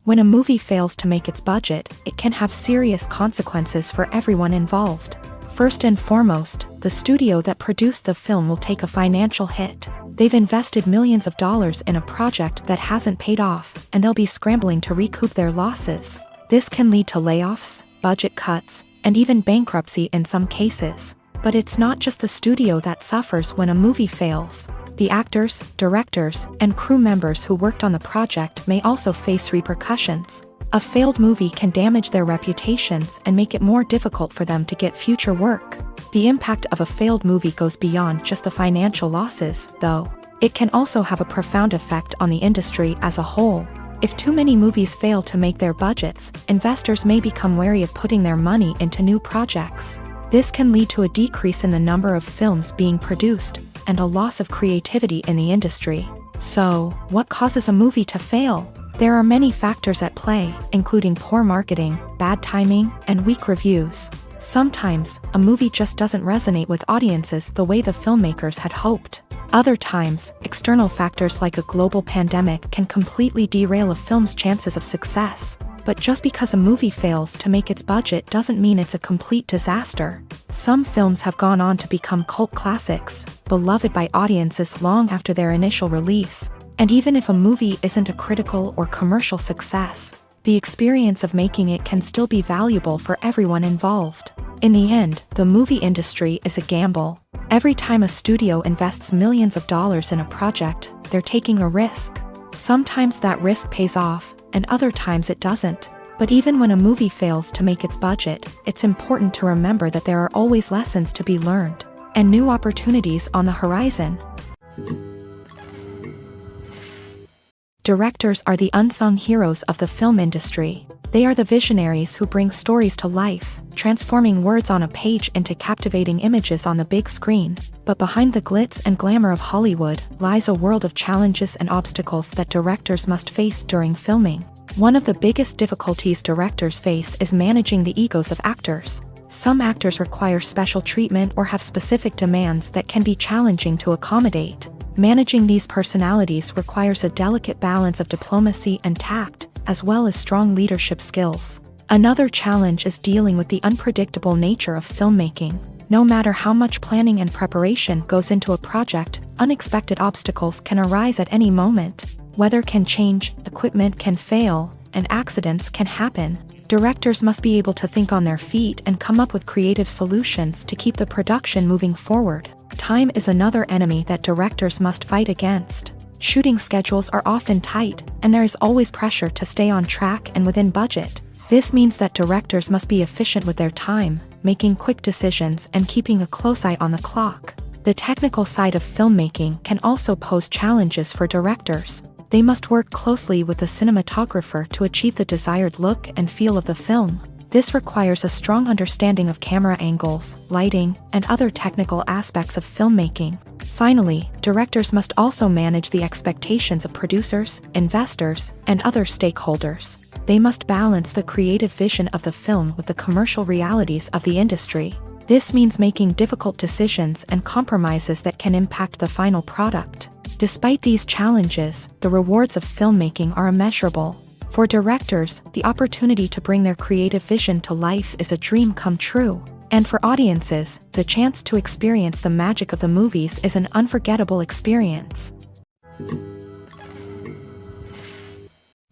When a movie fails to make its budget, it can have serious consequences for everyone involved. First and foremost, the studio that produced the film will take a financial hit. They've invested millions of dollars in a project that hasn't paid off, and they'll be scrambling to recoup their losses. This can lead to layoffs, budget cuts, and even bankruptcy in some cases. But it's not just the studio that suffers when a movie fails. The actors, directors, and crew members who worked on the project may also face repercussions. A failed movie can damage their reputations and make it more difficult for them to get future work. The impact of a failed movie goes beyond just the financial losses, though. It can also have a profound effect on the industry as a whole. If too many movies fail to make their budgets, investors may become wary of putting their money into new projects. This can lead to a decrease in the number of films being produced, and a loss of creativity in the industry. So, what causes a movie to fail? There are many factors at play, including poor marketing, bad timing, and weak reviews. Sometimes, a movie just doesn't resonate with audiences the way the filmmakers had hoped. Other times, external factors like a global pandemic can completely derail a film's chances of success. But just because a movie fails to make its budget doesn't mean it's a complete disaster. Some films have gone on to become cult classics, beloved by audiences long after their initial release. And even if a movie isn't a critical or commercial success, the experience of making it can still be valuable for everyone involved. In the end, the movie industry is a gamble. Every time a studio invests millions of dollars in a project, they're taking a risk. Sometimes that risk pays off, and other times it doesn't. But even when a movie fails to make its budget, it's important to remember that there are always lessons to be learned, and new opportunities on the horizon. Directors are the unsung heroes of the film industry. They are the visionaries who bring stories to life, transforming words on a page into captivating images on the big screen. But behind the glitz and glamour of Hollywood lies a world of challenges and obstacles that directors must face during filming. One of the biggest difficulties directors face is managing the egos of actors. Some actors require special treatment or have specific demands that can be challenging to accommodate. Managing these personalities requires a delicate balance of diplomacy and tact, as well as strong leadership skills. Another challenge is dealing with the unpredictable nature of filmmaking. No matter how much planning and preparation goes into a project, unexpected obstacles can arise at any moment. Weather can change, equipment can fail, and accidents can happen. Directors must be able to think on their feet and come up with creative solutions to keep the production moving forward. Time is another enemy that directors must fight against. Shooting schedules are often tight, and there is always pressure to stay on track and within budget. This means that directors must be efficient with their time, making quick decisions and keeping a close eye on the clock. The technical side of filmmaking can also pose challenges for directors. They must work closely with the cinematographer to achieve the desired look and feel of the film. This requires a strong understanding of camera angles, lighting, and other technical aspects of filmmaking. Finally, directors must also manage the expectations of producers, investors, and other stakeholders. They must balance the creative vision of the film with the commercial realities of the industry. This means making difficult decisions and compromises that can impact the final product. Despite these challenges, the rewards of filmmaking are immeasurable. For directors, the opportunity to bring their creative vision to life is a dream come true. And for audiences, the chance to experience the magic of the movies is an unforgettable experience.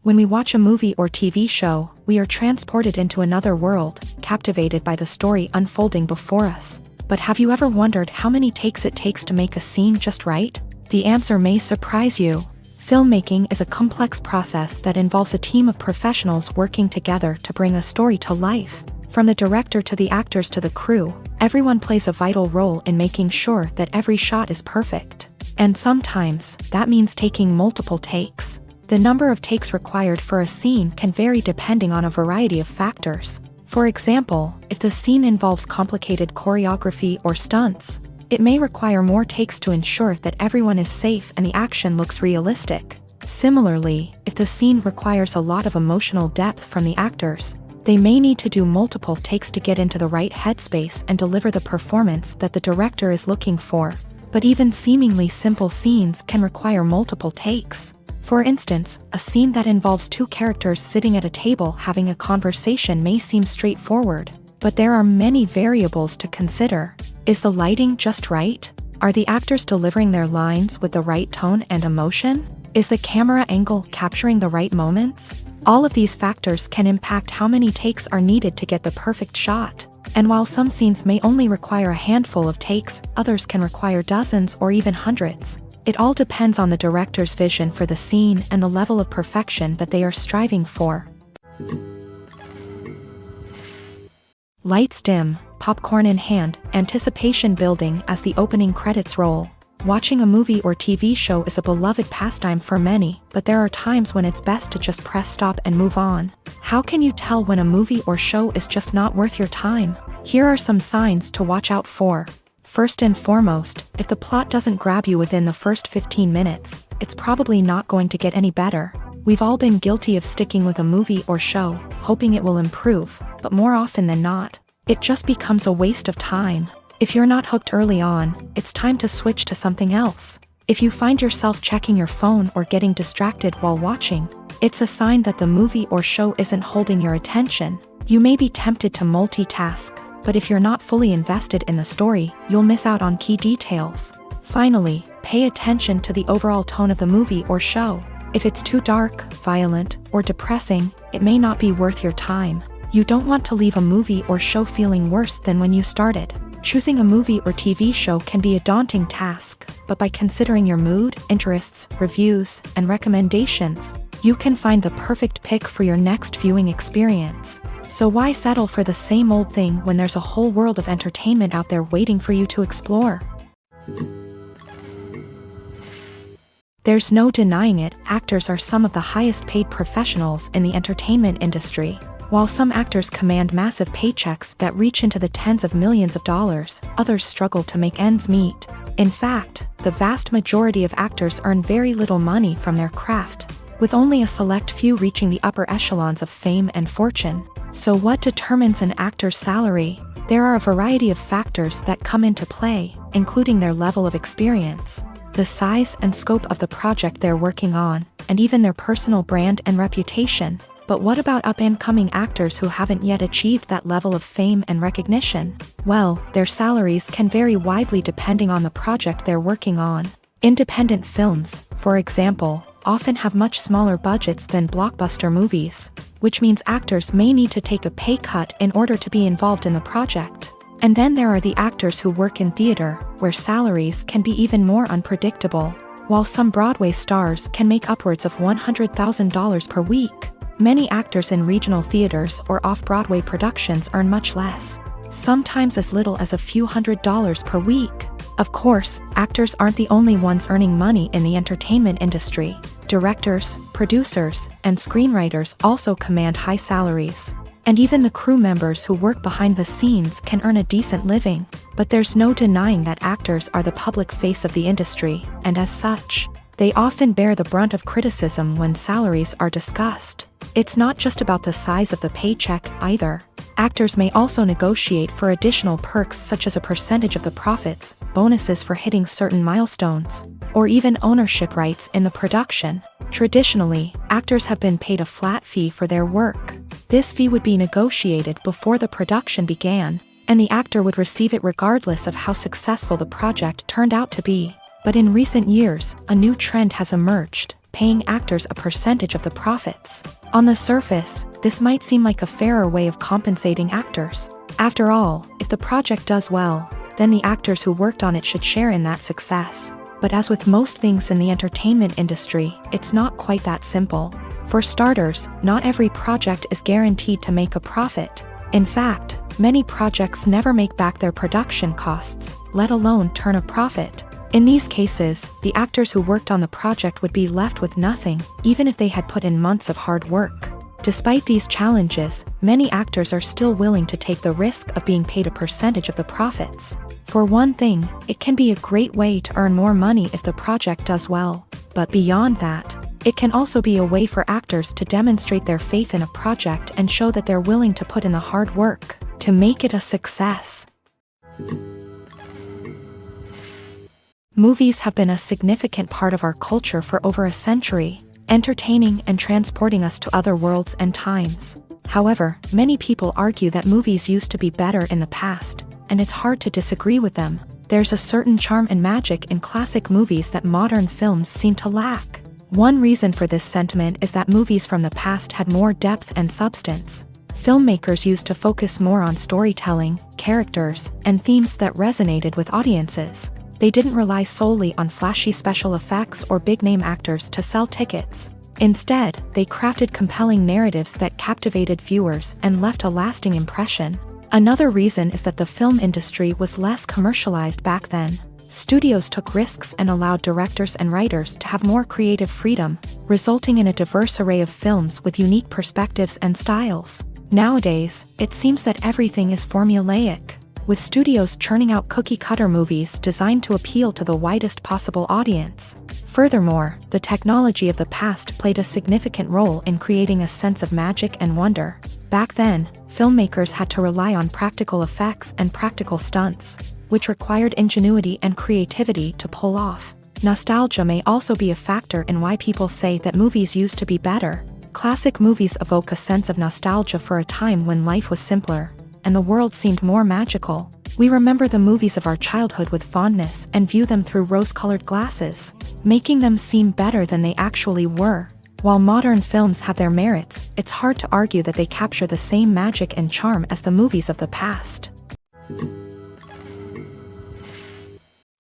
When we watch a movie or TV show, we are transported into another world, captivated by the story unfolding before us. But have you ever wondered how many takes it takes to make a scene just right? The answer may surprise you. Filmmaking is a complex process that involves a team of professionals working together to bring a story to life. From the director to the actors to the crew, everyone plays a vital role in making sure that every shot is perfect. And sometimes, that means taking multiple takes. The number of takes required for a scene can vary depending on a variety of factors. For example, if the scene involves complicated choreography or stunts, it may require more takes to ensure that everyone is safe and the action looks realistic. Similarly, if the scene requires a lot of emotional depth from the actors, they may need to do multiple takes to get into the right headspace and deliver the performance that the director is looking for. But even seemingly simple scenes can require multiple takes. For instance, a scene that involves two characters sitting at a table having a conversation may seem straightforward, but there are many variables to consider. Is the lighting just right? Are the actors delivering their lines with the right tone and emotion? Is the camera angle capturing the right moments? All of these factors can impact how many takes are needed to get the perfect shot. And while some scenes may only require a handful of takes, others can require dozens or even hundreds. It all depends on the director's vision for the scene and the level of perfection that they are striving for. Lights dim, popcorn in hand, anticipation building as the opening credits roll. Watching a movie or TV show is a beloved pastime for many, but there are times when it's best to just press stop and move on. How can you tell when a movie or show is just not worth your time? Here are some signs to watch out for. First and foremost, if the plot doesn't grab you within the first 15 minutes, it's probably not going to get any better. We've all been guilty of sticking with a movie or show, hoping it will improve, but more often than not, it just becomes a waste of time. If you're not hooked early on, it's time to switch to something else. If you find yourself checking your phone or getting distracted while watching, it's a sign that the movie or show isn't holding your attention. You may be tempted to multitask, but if you're not fully invested in the story, you'll miss out on key details. Finally, pay attention to the overall tone of the movie or show. If it's too dark, violent, or depressing, it may not be worth your time. You don't want to leave a movie or show feeling worse than when you started. Choosing a movie or TV show can be a daunting task, but by considering your mood, interests, reviews, and recommendations, you can find the perfect pick for your next viewing experience. So why settle for the same old thing when there's a whole world of entertainment out there waiting for you to explore? There's no denying it, actors are some of the highest paid professionals in the entertainment industry. While some actors command massive paychecks that reach into the tens of millions of dollars, others struggle to make ends meet. In fact, the vast majority of actors earn very little money from their craft, with only a select few reaching the upper echelons of fame and fortune. So what determines an actor's salary? There are a variety of factors that come into play, including their level of experience, the size and scope of the project they're working on, and even their personal brand and reputation. But what about up-and-coming actors who haven't yet achieved that level of fame and recognition? Well, their salaries can vary widely depending on the project they're working on. Independent films, for example, often have much smaller budgets than blockbuster movies, which means actors may need to take a pay cut in order to be involved in the project. And then there are the actors who work in theater, where salaries can be even more unpredictable. While some Broadway stars can make upwards of $100,000 per week, many actors in regional theaters or off-Broadway productions earn much less, sometimes as little as a few $100s per week. Of course, actors aren't the only ones earning money in the entertainment industry. Directors, producers, and screenwriters also command high salaries. And even the crew members who work behind the scenes can earn a decent living. But there's no denying that actors are the public face of the industry, and as such, they often bear the brunt of criticism when salaries are discussed. It's not just about the size of the paycheck, either. Actors may also negotiate for additional perks such as a percentage of the profits, bonuses for hitting certain milestones, or even ownership rights in the production. Traditionally, actors have been paid a flat fee for their work. This fee would be negotiated before the production began, and the actor would receive it regardless of how successful the project turned out to be. But in recent years, a new trend has emerged, paying actors a percentage of the profits. On the surface, this might seem like a fairer way of compensating actors. After all, if the project does well, then the actors who worked on it should share in that success. But as with most things in the entertainment industry, it's not quite that simple. For starters, not every project is guaranteed to make a profit. In fact, many projects never make back their production costs, let alone turn a profit. In these cases, the actors who worked on the project would be left with nothing, even if they had put in months of hard work. Despite these challenges, many actors are still willing to take the risk of being paid a percentage of the profits. For one thing, it can be a great way to earn more money if the project does well. But beyond that, it can also be a way for actors to demonstrate their faith in a project and show that they're willing to put in the hard work to make it a success. Movies have been a significant part of our culture for over a century, entertaining and transporting us to other worlds and times. However, many people argue that movies used to be better in the past, and it's hard to disagree with them. There's a certain charm and magic in classic movies that modern films seem to lack. One reason for this sentiment is that movies from the past had more depth and substance. Filmmakers used to focus more on storytelling, characters, and themes that resonated with audiences. They didn't rely solely on flashy special effects or big-name actors to sell tickets. Instead, they crafted compelling narratives that captivated viewers and left a lasting impression. Another reason is that the film industry was less commercialized back then. Studios took risks and allowed directors and writers to have more creative freedom, resulting in a diverse array of films with unique perspectives and styles. Nowadays, it seems that everything is formulaic, with studios churning out cookie-cutter movies designed to appeal to the widest possible audience. Furthermore, the technology of the past played a significant role in creating a sense of magic and wonder. Back then, filmmakers had to rely on practical effects and practical stunts, which required ingenuity and creativity to pull off. Nostalgia may also be a factor in why people say that movies used to be better. Classic movies evoke a sense of nostalgia for a time when life was simpler, and the world seemed more magical. We remember the movies of our childhood with fondness and view them through rose-colored glasses, making them seem better than they actually were. While modern films have their merits, it's hard to argue that they capture the same magic and charm as the movies of the past.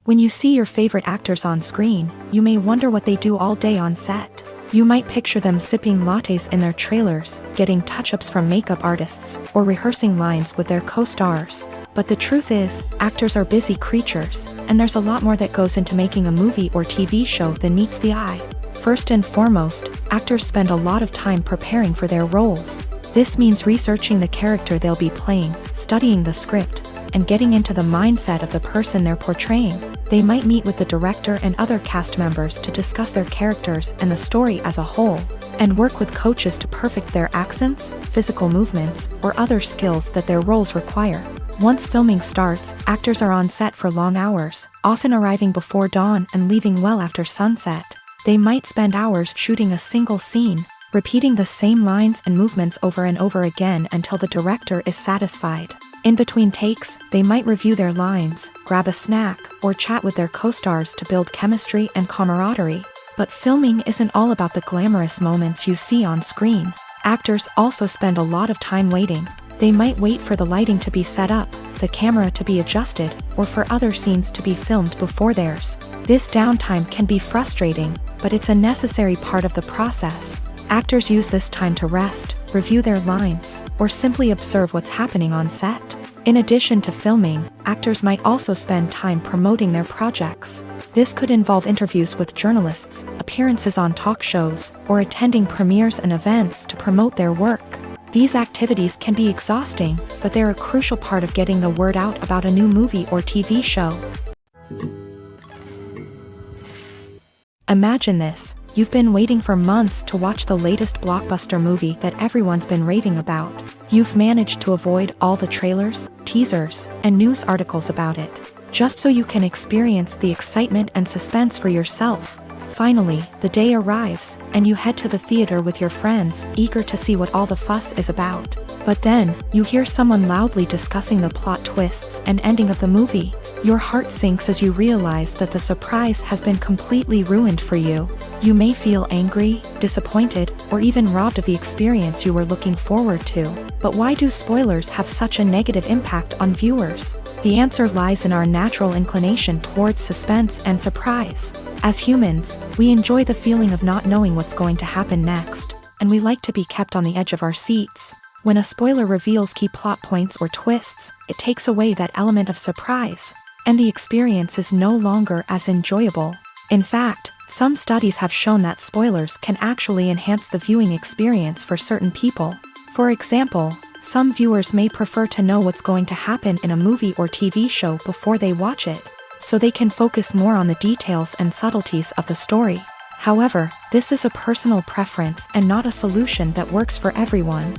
When you see your favorite actors on screen, you may wonder what they do all day on set. You might picture them sipping lattes in their trailers, getting touch-ups from makeup artists, or rehearsing lines with their co-stars. But the truth is, actors are busy creatures, and there's a lot more that goes into making a movie or TV show than meets the eye. First and foremost, actors spend a lot of time preparing for their roles. This means researching the character they'll be playing, studying the script, and getting into the mindset of the person they're portraying. They might meet with the director and other cast members to discuss their characters and the story as a whole, and work with coaches to perfect their accents, physical movements, or other skills that their roles require. Once filming starts, actors are on set for long hours, often arriving before dawn and leaving well after sunset. They might spend hours shooting a single scene, repeating the same lines and movements over and over again until the director is satisfied. In between takes, they might review their lines, grab a snack, or chat with their co-stars to build chemistry and camaraderie. But filming isn't all about the glamorous moments you see on screen. Actors also spend a lot of time waiting. They might wait for the lighting to be set up, the camera to be adjusted, or for other scenes to be filmed before theirs. This downtime can be frustrating, but it's a necessary part of the process. Actors use this time to rest, review their lines, or simply observe what's happening on set. In addition to filming, actors might also spend time promoting their projects. This could involve interviews with journalists, appearances on talk shows, or attending premieres and events to promote their work. These activities can be exhausting, but they're a crucial part of getting the word out about a new movie or TV show. Imagine this. You've been waiting for months to watch the latest blockbuster movie that everyone's been raving about. You've managed to avoid all the trailers, teasers, and news articles about it, just so you can experience the excitement and suspense for yourself. Finally, the day arrives, and you head to the theater with your friends, eager to see what all the fuss is about. But then, you hear someone loudly discussing the plot twists and ending of the movie. Your heart sinks as you realize that the surprise has been completely ruined for you. You may feel angry, disappointed, or even robbed of the experience you were looking forward to. But why do spoilers have such a negative impact on viewers? The answer lies in our natural inclination towards suspense and surprise. As humans, we enjoy the feeling of not knowing what's going to happen next, and we like to be kept on the edge of our seats. When a spoiler reveals key plot points or twists, it takes away that element of surprise, and the experience is no longer as enjoyable. In fact, some studies have shown that spoilers can actually enhance the viewing experience for certain people. For example, some viewers may prefer to know what's going to happen in a movie or TV show before they watch it, so they can focus more on the details and subtleties of the story. However, this is a personal preference and not a solution that works for everyone.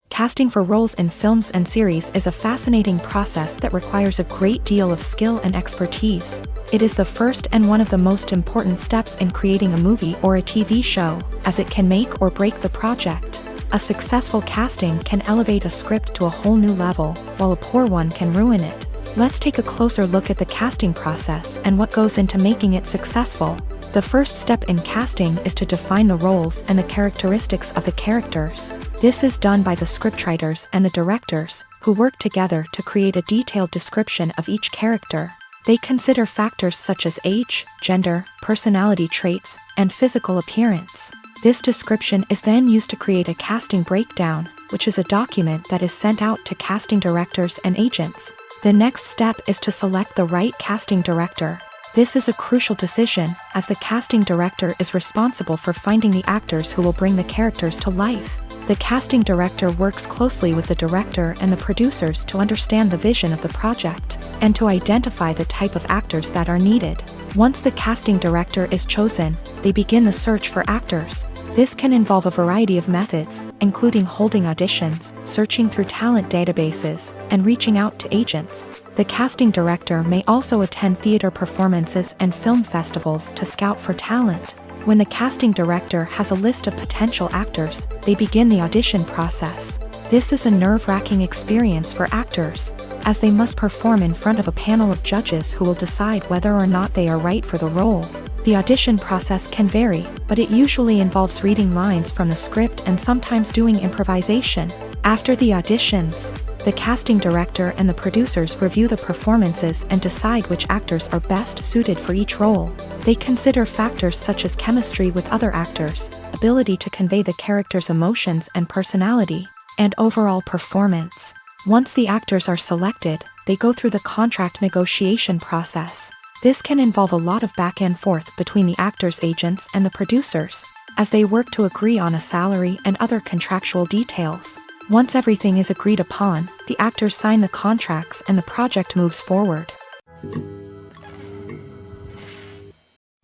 Casting for roles in films and series is a fascinating process that requires a great deal of skill and expertise. It is the first and one of the most important steps in creating a movie or a TV show, as it can make or break the project. A successful casting can elevate a script to a whole new level, while a poor one can ruin it. Let's take a closer look at the casting process and what goes into making it successful. The first step in casting is to define the roles and the characteristics of the characters. This is done by the scriptwriters and the directors, who work together to create a detailed description of each character. They consider factors such as age, gender, personality traits, and physical appearance. This description is then used to create a casting breakdown, which is a document that is sent out to casting directors and agents. The next step is to select the right casting director. This is a crucial decision, as the casting director is responsible for finding the actors who will bring the characters to life. The casting director works closely with the director and the producers to understand the vision of the project, and to identify the type of actors that are needed. Once the casting director is chosen, they begin the search for actors. This can involve a variety of methods, including holding auditions, searching through talent databases, and reaching out to agents. The casting director may also attend theater performances and film festivals to scout for talent. When the casting director has a list of potential actors, they begin the audition process. This is a nerve-wracking experience for actors, as they must perform in front of a panel of judges who will decide whether or not they are right for the role. The audition process can vary, but it usually involves reading lines from the script and sometimes doing improvisation. After the auditions, The casting director and the producers review the performances and decide which actors are best suited for each role. They consider factors such as chemistry with other actors, ability to convey the character's emotions and personality, and overall performance. Once the actors are selected, they go through the contract negotiation process. This can involve a lot of back and forth between the actors' agents and the producers, as they work to agree on a salary and other contractual details. Once everything is agreed upon, the actors sign the contracts and the project moves forward.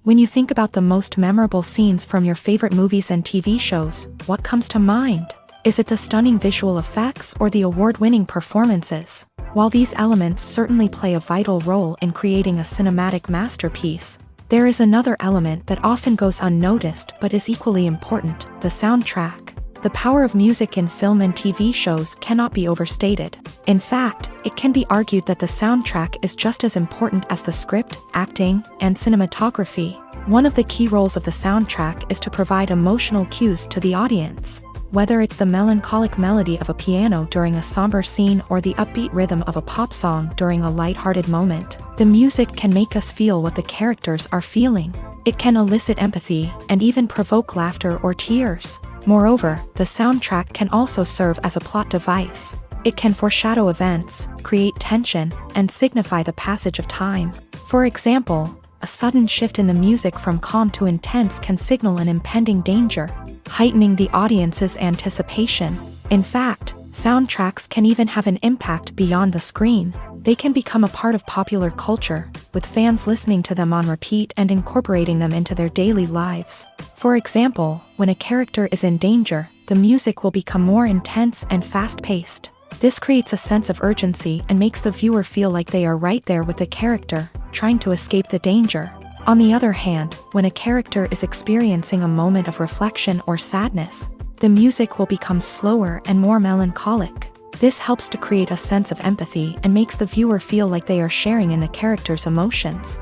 When you think about the most memorable scenes from your favorite movies and TV shows, what comes to mind? Is it the stunning visual effects or the award-winning performances? While these elements certainly play a vital role in creating a cinematic masterpiece, there is another element that often goes unnoticed but is equally important: the soundtrack. The power of music in film and TV shows cannot be overstated. In fact, it can be argued that the soundtrack is just as important as the script, acting, and cinematography. One of the key roles of the soundtrack is to provide emotional cues to the audience. Whether it's the melancholic melody of a piano during a somber scene or the upbeat rhythm of a pop song during a light-hearted moment, the music can make us feel what the characters are feeling. It can elicit empathy and even provoke laughter or tears. Moreover, the soundtrack can also serve as a plot device. It can foreshadow events, create tension, and signify the passage of time. For example, a sudden shift in the music from calm to intense can signal an impending danger, heightening the audience's anticipation. In fact, soundtracks can even have an impact beyond the screen. They can become a part of popular culture, with fans listening to them on repeat and incorporating them into their daily lives. For example, when a character is in danger, the music will become more intense and fast-paced. This creates a sense of urgency and makes the viewer feel like they are right there with the character, trying to escape the danger. On the other hand, when a character is experiencing a moment of reflection or sadness, the music will become slower and more melancholic. This helps to create a sense of empathy and makes the viewer feel like they are sharing in the character's emotions.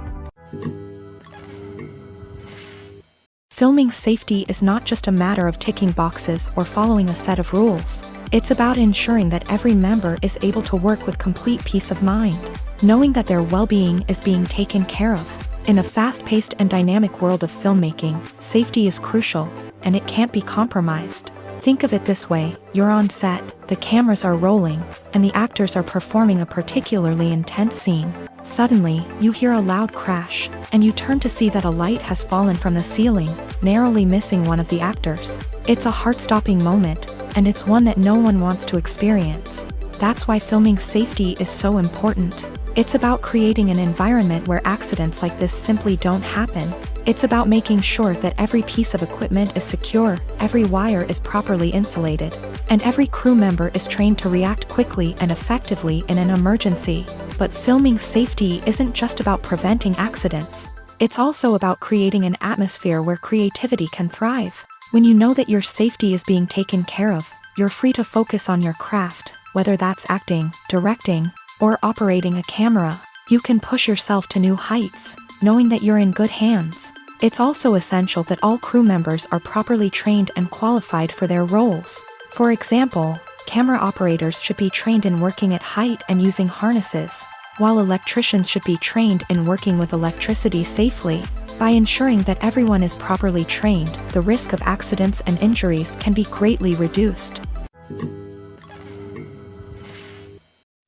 Filming safety is not just a matter of ticking boxes or following a set of rules. It's about ensuring that every member is able to work with complete peace of mind, knowing that their well-being is being taken care of. In a fast-paced and dynamic world of filmmaking, safety is crucial, and it can't be compromised. Think of it this way: you're on set, the cameras are rolling, and the actors are performing a particularly intense scene. Suddenly, you hear a loud crash, and you turn to see that a light has fallen from the ceiling, narrowly missing one of the actors. It's a heart-stopping moment, and it's one that no one wants to experience. That's why filming safety is so important. It's about creating an environment where accidents like this simply don't happen. It's about making sure that every piece of equipment is secure, every wire is properly insulated, and every crew member is trained to react quickly and effectively in an emergency. But filming safety isn't just about preventing accidents. It's also about creating an atmosphere where creativity can thrive. When you know that your safety is being taken care of, you're free to focus on your craft, whether that's acting, directing, or operating a camera. You can push yourself to new heights, knowing that you're in good hands. It's also essential that all crew members are properly trained and qualified for their roles. For example, camera operators should be trained in working at height and using harnesses, while electricians should be trained in working with electricity safely. By ensuring that everyone is properly trained, the risk of accidents and injuries can be greatly reduced.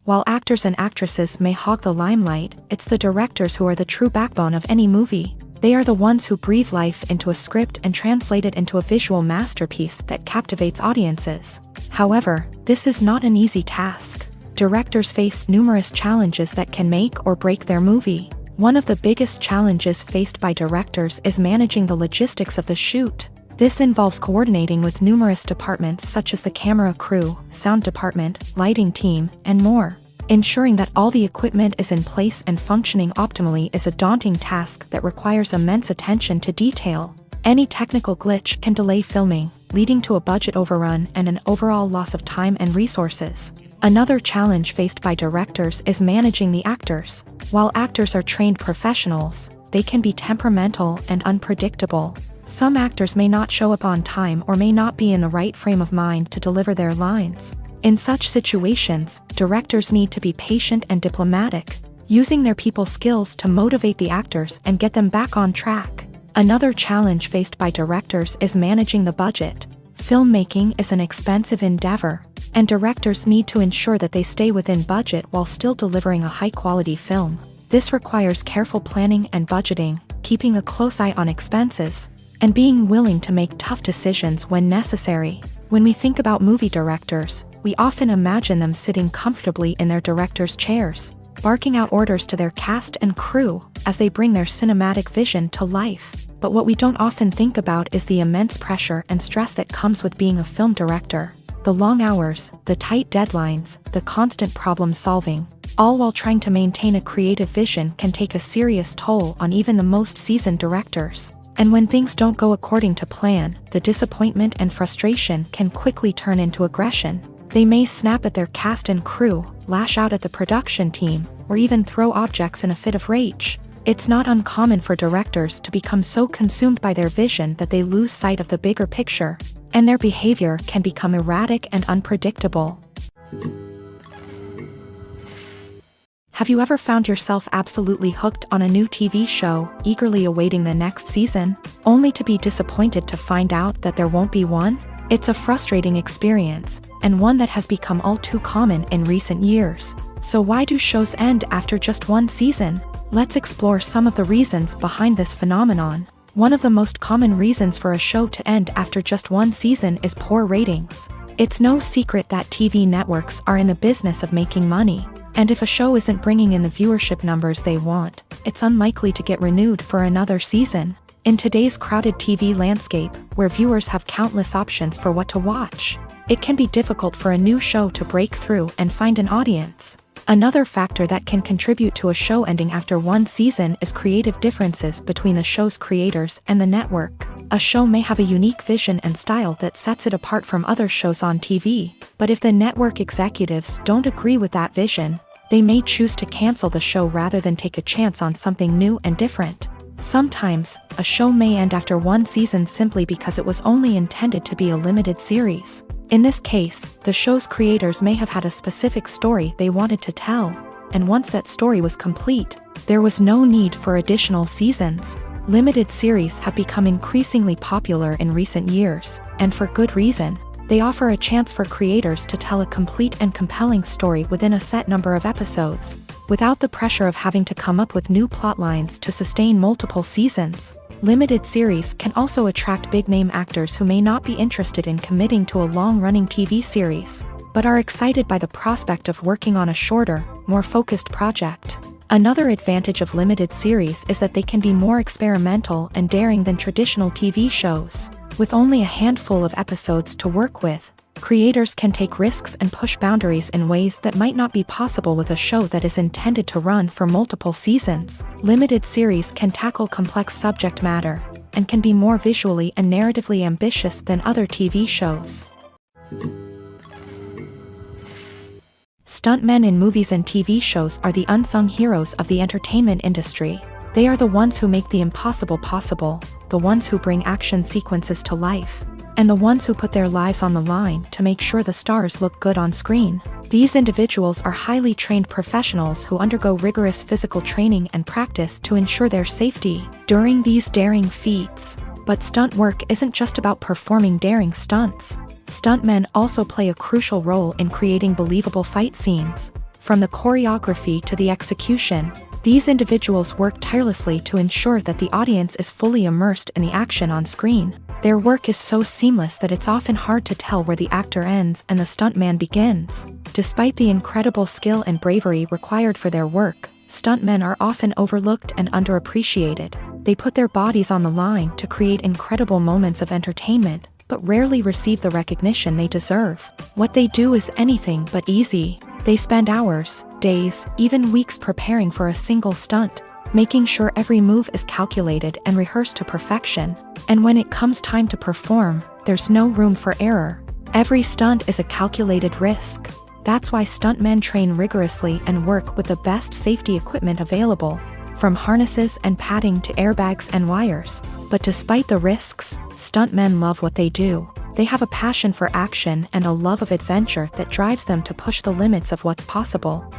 While actors and actresses may hog the limelight, it's the directors who are the true backbone of any movie. They are the ones who breathe life into a script and translate it into a visual masterpiece that captivates audiences. However, this is not an easy task. Directors face numerous challenges that can make or break their movie. One of the biggest challenges faced by directors is managing the logistics of the shoot. This involves coordinating with numerous departments such as the camera crew, sound department, lighting team, and more. Ensuring that all the equipment is in place and functioning optimally is a daunting task that requires immense attention to detail. Any technical glitch can delay filming, leading to a budget overrun and an overall loss of time and resources. Another challenge faced by directors is managing the actors. While actors are trained professionals, they can be temperamental and unpredictable. Some actors may not show up on time or may not be in the right frame of mind to deliver their lines. In such situations, directors need to be patient and diplomatic, using their people skills to motivate the actors and get them back on track. Another challenge faced by directors is managing the budget. Filmmaking is an expensive endeavor, and directors need to ensure that they stay within budget while still delivering a high-quality film. This requires careful planning and budgeting, keeping a close eye on expenses, and being willing to make tough decisions when necessary. When we think about movie directors, we often imagine them sitting comfortably in their director's chairs, barking out orders to their cast and crew as they bring their cinematic vision to life. But what we don't often think about is the immense pressure and stress that comes with being a film director. The long hours, the tight deadlines, the constant problem solving, all while trying to maintain a creative vision can take a serious toll on even the most seasoned directors. And when things don't go according to plan, the disappointment and frustration can quickly turn into aggression. They may snap at their cast and crew, lash out at the production team, or even throw objects in a fit of rage. It's not uncommon for directors to become so consumed by their vision that they lose sight of the bigger picture, and their behavior can become erratic and unpredictable. Have you ever found yourself absolutely hooked on a new TV show, eagerly awaiting the next season, only to be disappointed to find out that there won't be one? It's a frustrating experience, and one that has become all too common in recent years. So why do shows end after just one season? Let's explore some of the reasons behind this phenomenon. One of the most common reasons for a show to end after just one season is poor ratings. It's no secret that TV networks are in the business of making money. And if a show isn't bringing in the viewership numbers they want, it's unlikely to get renewed for another season. In today's crowded TV landscape, where viewers have countless options for what to watch, it can be difficult for a new show to break through and find an audience. Another factor that can contribute to a show ending after one season is creative differences between the show's creators and the network. A show may have a unique vision and style that sets it apart from other shows on TV, but if the network executives don't agree with that vision, they may choose to cancel the show rather than take a chance on something new and different. Sometimes, a show may end after one season simply because it was only intended to be a limited series. In this case, the show's creators may have had a specific story they wanted to tell, and once that story was complete, there was no need for additional seasons. Limited series have become increasingly popular in recent years, and for good reason. They offer a chance for creators to tell a complete and compelling story within a set number of episodes, without the pressure of having to come up with new plotlines to sustain multiple seasons. Limited series can also attract big-name actors who may not be interested in committing to a long-running TV series, but are excited by the prospect of working on a shorter, more focused project. Another advantage of limited series is that they can be more experimental and daring than traditional TV shows. With only a handful of episodes to work with, creators can take risks and push boundaries in ways that might not be possible with a show that is intended to run for multiple seasons. Limited series can tackle complex subject matter, and can be more visually and narratively ambitious than other TV shows. Stuntmen in movies and TV shows are the unsung heroes of the entertainment industry. They are the ones who make the impossible possible, the ones who bring action sequences to life, and the ones who put their lives on the line to make sure the stars look good on screen. These individuals are highly trained professionals who undergo rigorous physical training and practice to ensure their safety during these daring feats. But stunt work isn't just about performing daring stunts. Stuntmen also play a crucial role in creating believable fight scenes. From the choreography to the execution, these individuals work tirelessly to ensure that the audience is fully immersed in the action on screen. Their work is so seamless that it's often hard to tell where the actor ends and the stuntman begins. Despite the incredible skill and bravery required for their work, stuntmen are often overlooked and underappreciated. They put their bodies on the line to create incredible moments of entertainment, but rarely receive the recognition they deserve. What they do is anything but easy. They spend hours, days, even weeks preparing for a single stunt, making sure every move is calculated and rehearsed to perfection. And when it comes time to perform, there's no room for error. Every stunt is a calculated risk. That's why stuntmen train rigorously and work with the best safety equipment available, from harnesses and padding to airbags and wires. But despite the risks, stuntmen love what they do. They have a passion for action and a love of adventure that drives them to push the limits of what's possible.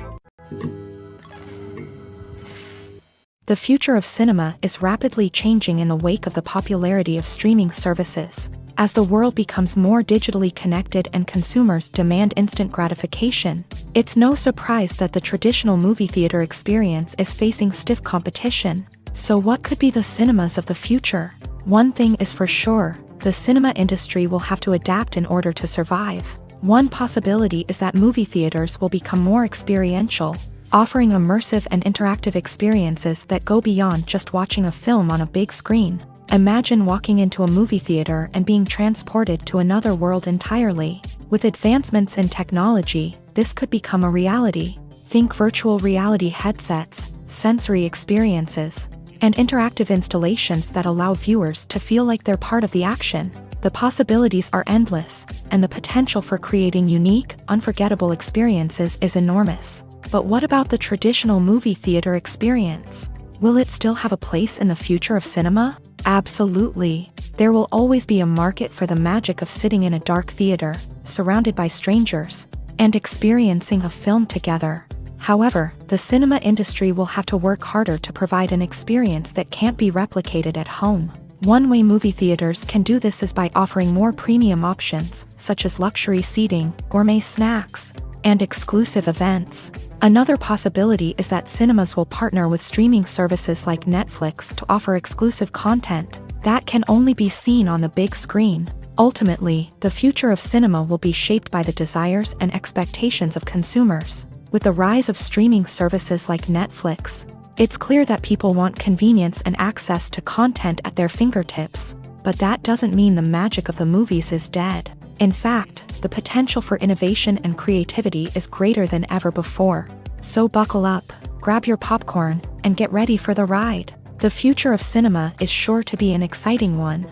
The future of cinema is rapidly changing in the wake of the popularity of streaming services. As the world becomes more digitally connected and consumers demand instant gratification, it's no surprise that the traditional movie theater experience is facing stiff competition. So what could be the cinemas of the future? One thing is for sure, the cinema industry will have to adapt in order to survive. One possibility is that movie theaters will become more experiential, offering immersive and interactive experiences that go beyond just watching a film on a big screen. Imagine walking into a movie theater and being transported to another world entirely. With advancements in technology, this could become a reality. Think virtual reality headsets, sensory experiences, and interactive installations that allow viewers to feel like they're part of the action. The possibilities are endless, and the potential for creating unique, unforgettable experiences is enormous. But what about the traditional movie theater experience? Will it still have a place in the future of cinema? Absolutely. There will always be a market for the magic of sitting in a dark theater, surrounded by strangers, and experiencing a film together. However, the cinema industry will have to work harder to provide an experience that can't be replicated at home. One way movie theaters can do this is by offering more premium options, such as luxury seating, gourmet snacks, and exclusive events. Another possibility is that cinemas will partner with streaming services like Netflix to offer exclusive content that can only be seen on the big screen. Ultimately, the future of cinema will be shaped by the desires and expectations of consumers. With the rise of streaming services like Netflix, it's clear that people want convenience and access to content at their fingertips. But that doesn't mean the magic of the movies is dead. In fact, the potential for innovation and creativity is greater than ever before. So buckle up, grab your popcorn, and get ready for the ride. The future of cinema is sure to be an exciting one.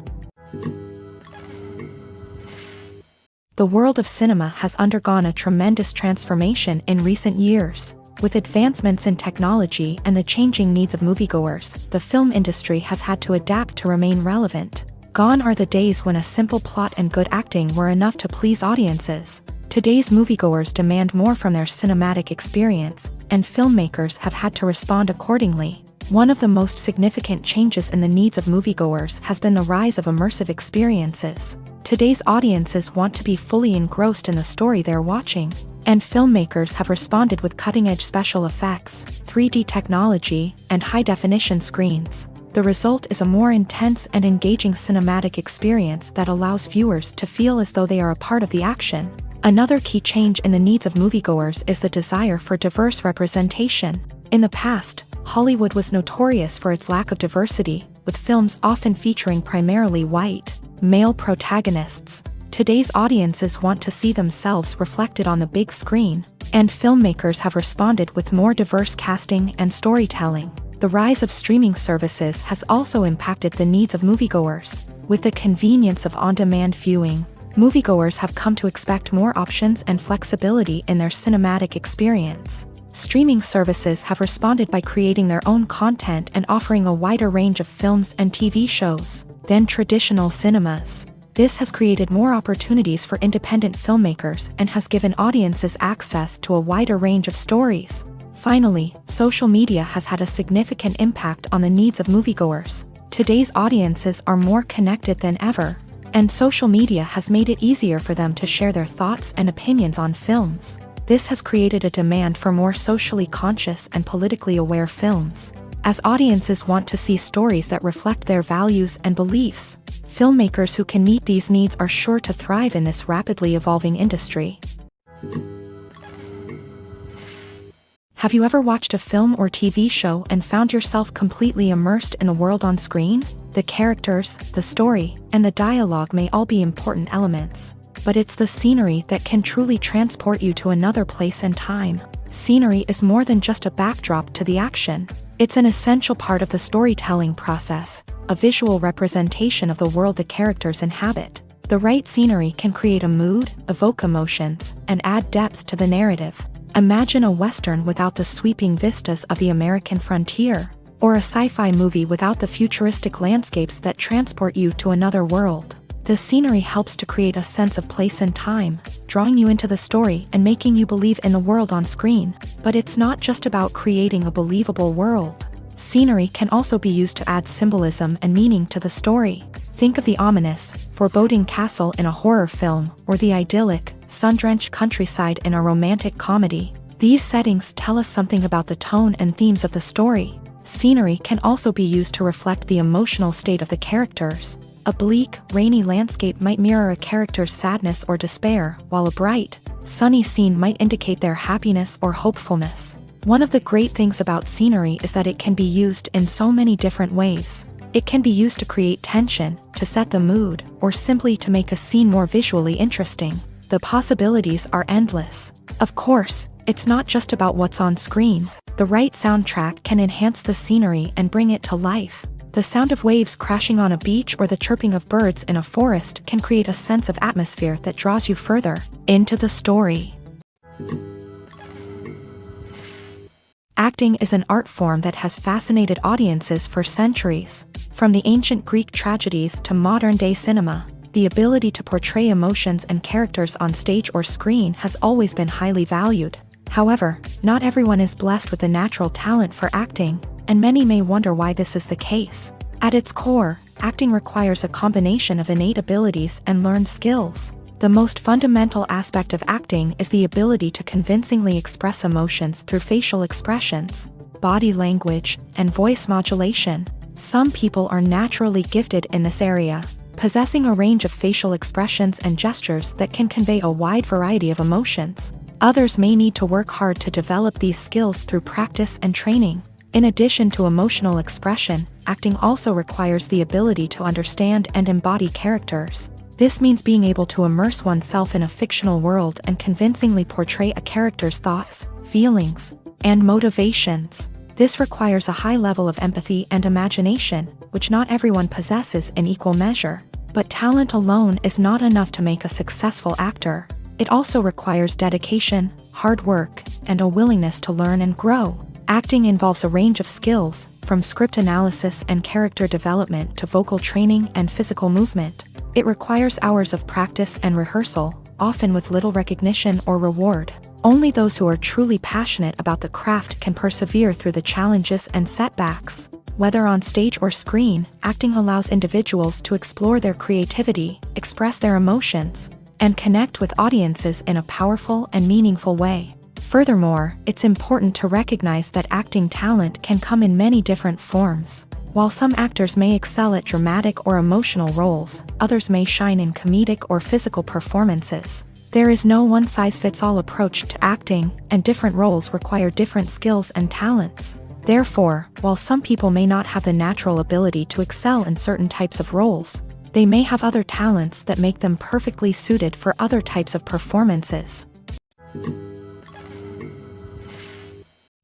The world of cinema has undergone a tremendous transformation in recent years. With advancements in technology and the changing needs of moviegoers, the film industry has had to adapt to remain relevant. Gone are the days when a simple plot and good acting were enough to please audiences. Today's moviegoers demand more from their cinematic experience, and filmmakers have had to respond accordingly. One of the most significant changes in the needs of moviegoers has been the rise of immersive experiences. Today's audiences want to be fully engrossed in the story they're watching, and filmmakers have responded with cutting-edge special effects, 3D technology, and high-definition screens. The result is a more intense and engaging cinematic experience that allows viewers to feel as though they are a part of the action. Another key change in the needs of moviegoers is the desire for diverse representation. In the past, Hollywood was notorious for its lack of diversity, with films often featuring primarily white, male protagonists. Today's audiences want to see themselves reflected on the big screen, and filmmakers have responded with more diverse casting and storytelling. The rise of streaming services has also impacted the needs of moviegoers. With the convenience of on-demand viewing, moviegoers have come to expect more options and flexibility in their cinematic experience. Streaming services have responded by creating their own content and offering a wider range of films and TV shows than traditional cinemas. This has created more opportunities for independent filmmakers and has given audiences access to a wider range of stories. Finally, social media has had a significant impact on the needs of moviegoers. Today's audiences are more connected than ever, and social media has made it easier for them to share their thoughts and opinions on films. This has created a demand for more socially conscious and politically aware films. As audiences want to see stories that reflect their values and beliefs, filmmakers who can meet these needs are sure to thrive in this rapidly evolving industry. Have you ever watched a film or TV show and found yourself completely immersed in the world on screen? The characters, the story, and the dialogue may all be important elements, but it's the scenery that can truly transport you to another place and time. Scenery is more than just a backdrop to the action. It's an essential part of the storytelling process, a visual representation of the world the characters inhabit. The right scenery can create a mood, evoke emotions, and add depth to the narrative. Imagine a Western without the sweeping vistas of the American frontier, or a sci-fi movie without the futuristic landscapes that transport you to another world. The scenery helps to create a sense of place and time, drawing you into the story and making you believe in the world on screen. But it's not just about creating a believable world. Scenery can also be used to add symbolism and meaning to the story. Think of the ominous, foreboding castle in a horror film, or the idyllic, sun-drenched countryside in a romantic comedy. These settings tell us something about the tone and themes of the story. Scenery can also be used to reflect the emotional state of the characters. A bleak, rainy landscape might mirror a character's sadness or despair, while a bright, sunny scene might indicate their happiness or hopefulness. One of the great things about scenery is that it can be used in so many different ways. It can be used to create tension, to set the mood, or simply to make a scene more visually interesting. The possibilities are endless. Of course, it's not just about what's on screen. The right soundtrack can enhance the scenery and bring it to life. The sound of waves crashing on a beach or the chirping of birds in a forest can create a sense of atmosphere that draws you further into the story. Acting is an art form that has fascinated audiences for centuries. From the ancient Greek tragedies to modern-day cinema, the ability to portray emotions and characters on stage or screen has always been highly valued. However, not everyone is blessed with the natural talent for acting, and many may wonder why this is the case. At its core, acting requires a combination of innate abilities and learned skills. The most fundamental aspect of acting is the ability to convincingly express emotions through facial expressions, body language, and voice modulation. Some people are naturally gifted in this area, possessing a range of facial expressions and gestures that can convey a wide variety of emotions. Others may need to work hard to develop these skills through practice and training. In addition to emotional expression, acting also requires the ability to understand and embody characters. This means being able to immerse oneself in a fictional world and convincingly portray a character's thoughts, feelings, and motivations. This requires a high level of empathy and imagination, which not everyone possesses in equal measure. But talent alone is not enough to make a successful actor. It also requires dedication, hard work, and a willingness to learn and grow. Acting involves a range of skills, from script analysis and character development to vocal training and physical movement. It requires hours of practice and rehearsal, often with little recognition or reward. Only those who are truly passionate about the craft can persevere through the challenges and setbacks. Whether on stage or screen, acting allows individuals to explore their creativity, express their emotions, and connect with audiences in a powerful and meaningful way. Furthermore, it's important to recognize that acting talent can come in many different forms. While some actors may excel at dramatic or emotional roles, others may shine in comedic or physical performances. There is no one-size-fits-all approach to acting, and different roles require different skills and talents. Therefore, while some people may not have the natural ability to excel in certain types of roles, they may have other talents that make them perfectly suited for other types of performances.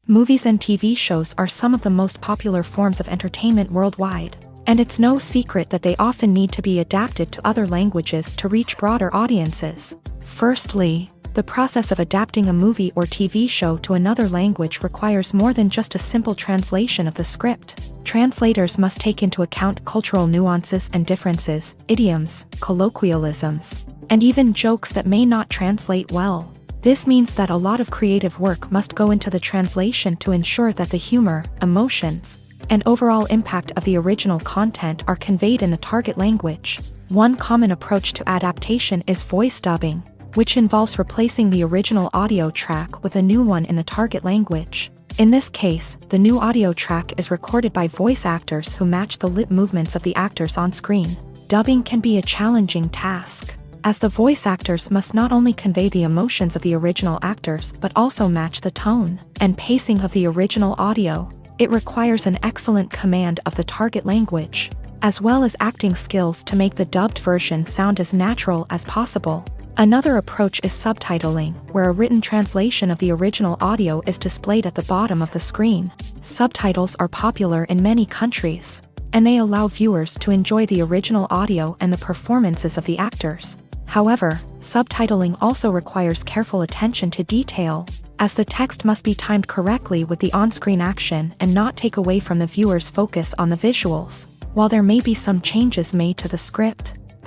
Movies and TV shows are some of the most popular forms of entertainment worldwide, and it's no secret that they often need to be adapted to other languages to reach broader audiences. Firstly, the process of adapting a movie or TV show to another language requires more than just a simple translation of the script. Translators must take into account cultural nuances and differences, idioms, colloquialisms, and even jokes that may not translate well. This means that a lot of creative work must go into the translation to ensure that the humor, emotions, and overall impact of the original content are conveyed in the target language. One common approach to adaptation is voice dubbing, which involves replacing the original audio track with a new one in the target language. In this case, the new audio track is recorded by voice actors who match the lip movements of the actors on screen. Dubbing can be a challenging task, as the voice actors must not only convey the emotions of the original actors but also match the tone and pacing of the original audio. It requires an excellent command of the target language, as well as acting skills to make the dubbed version sound as natural as possible. Another approach is subtitling, where a written translation of the original audio is displayed at the bottom of the screen. Subtitles are popular in many countries, and they allow viewers to enjoy the original audio and the performances of the actors. However, subtitling also requires careful attention to detail, as the text must be timed correctly with the on-screen action and not take away from the viewer's focus on the visuals. While there may be some changes made to the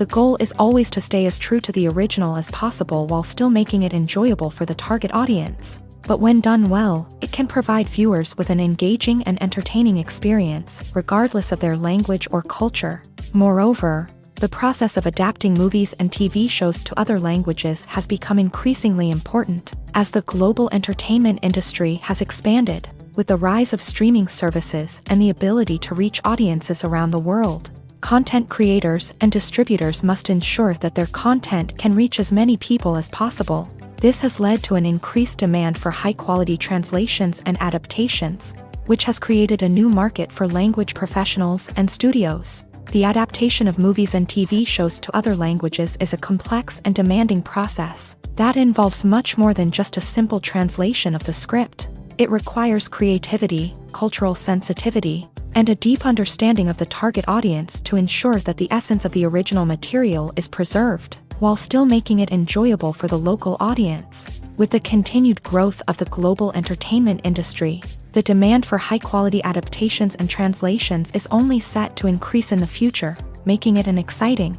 The goal is always to stay as true to the original as possible while still making it enjoyable for the target audience. But when done well, it can provide viewers with an engaging and entertaining experience, regardless of their language or culture. Moreover, the process of adapting movies and TV shows to other languages has become increasingly important, as the global entertainment industry has expanded, with the rise of streaming services and the ability to reach audiences around the world. Content creators and distributors must ensure that their content can reach as many people as possible. This has led to an increased demand for high-quality translations and adaptations, which has created a new market for language professionals and studios. The adaptation of movies and TV shows to other languages is a complex and demanding process that involves much more than just a simple translation of the script. It requires creativity, cultural sensitivity, and a deep understanding of the target audience to ensure that the essence of the original material is preserved, while still making it enjoyable for the local audience. With the continued growth of the global entertainment industry, the demand for high-quality adaptations and translations is only set to increase in the future, making it an exciting.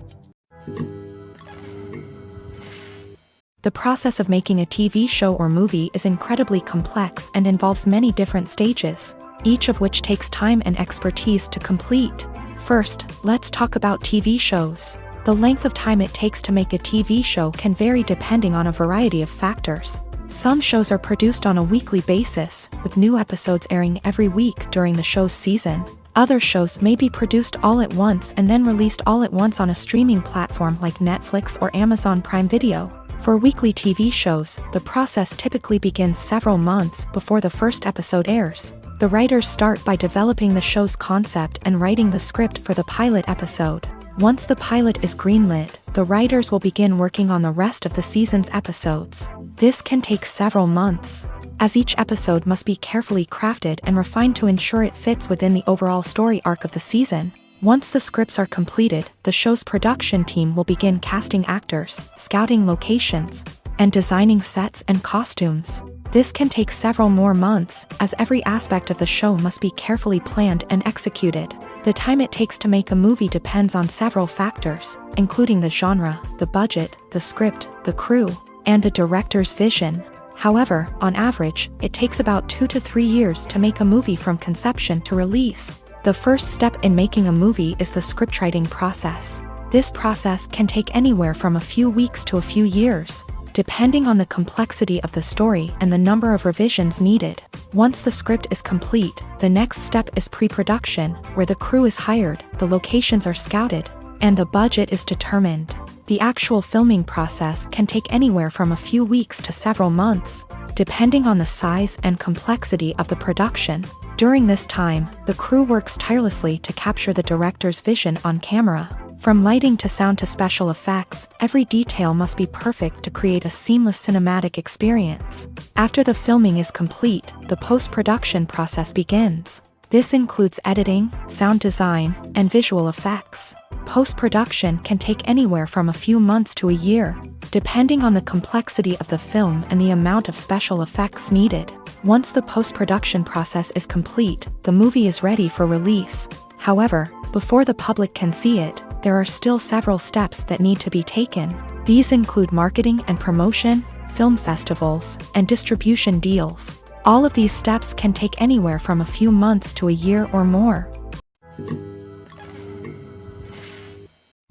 The process of making a TV show or movie is incredibly complex and involves many different stages, each of which takes time and expertise to complete. First, let's talk about TV shows. The length of time it takes to make a TV show can vary depending on a variety of factors. Some shows are produced on a weekly basis, with new episodes airing every week during the show's season. Other shows may be produced all at once and then released all at once on a streaming platform like Netflix or Amazon Prime Video. For weekly TV shows, the process typically begins several months before the first episode airs. The writers start by developing the show's concept and writing the script for the pilot episode. Once the pilot is greenlit, the writers will begin working on the rest of the season's episodes. This can take several months, as each episode must be carefully crafted and refined to ensure it fits within the overall story arc of the season. Once the scripts are completed, the show's production team will begin casting actors, scouting locations, and designing sets and costumes. This can take several more months, as every aspect of the show must be carefully planned and executed. The time it takes to make a movie depends on several factors, including the genre, the budget, the script, the crew, and the director's vision. However, on average, it takes about 2 to 3 years to make a movie from conception to release. The first step in making a movie is the scriptwriting process. This process can take anywhere from a few weeks to a few years, depending on the complexity of the story and the number of revisions needed. Once the script is complete, the next step is pre-production, where the crew is hired, the locations are scouted, and the budget is determined. The actual filming process can take anywhere from a few weeks to several months, depending on the size and complexity of the production. During this time, the crew works tirelessly to capture the director's vision on camera. From lighting to sound to special effects, every detail must be perfect to create a seamless cinematic experience. After the filming is complete, the post-production process begins. This includes editing, sound design, and visual effects. Post-production can take anywhere from a few months to a year, depending on the complexity of the film and the amount of special effects needed. Once the post-production process is complete, the movie is ready for release. However, before the public can see it, there are still several steps that need to be taken. These include marketing and promotion, film festivals, and distribution deals. All of these steps can take anywhere from a few months to a year or more.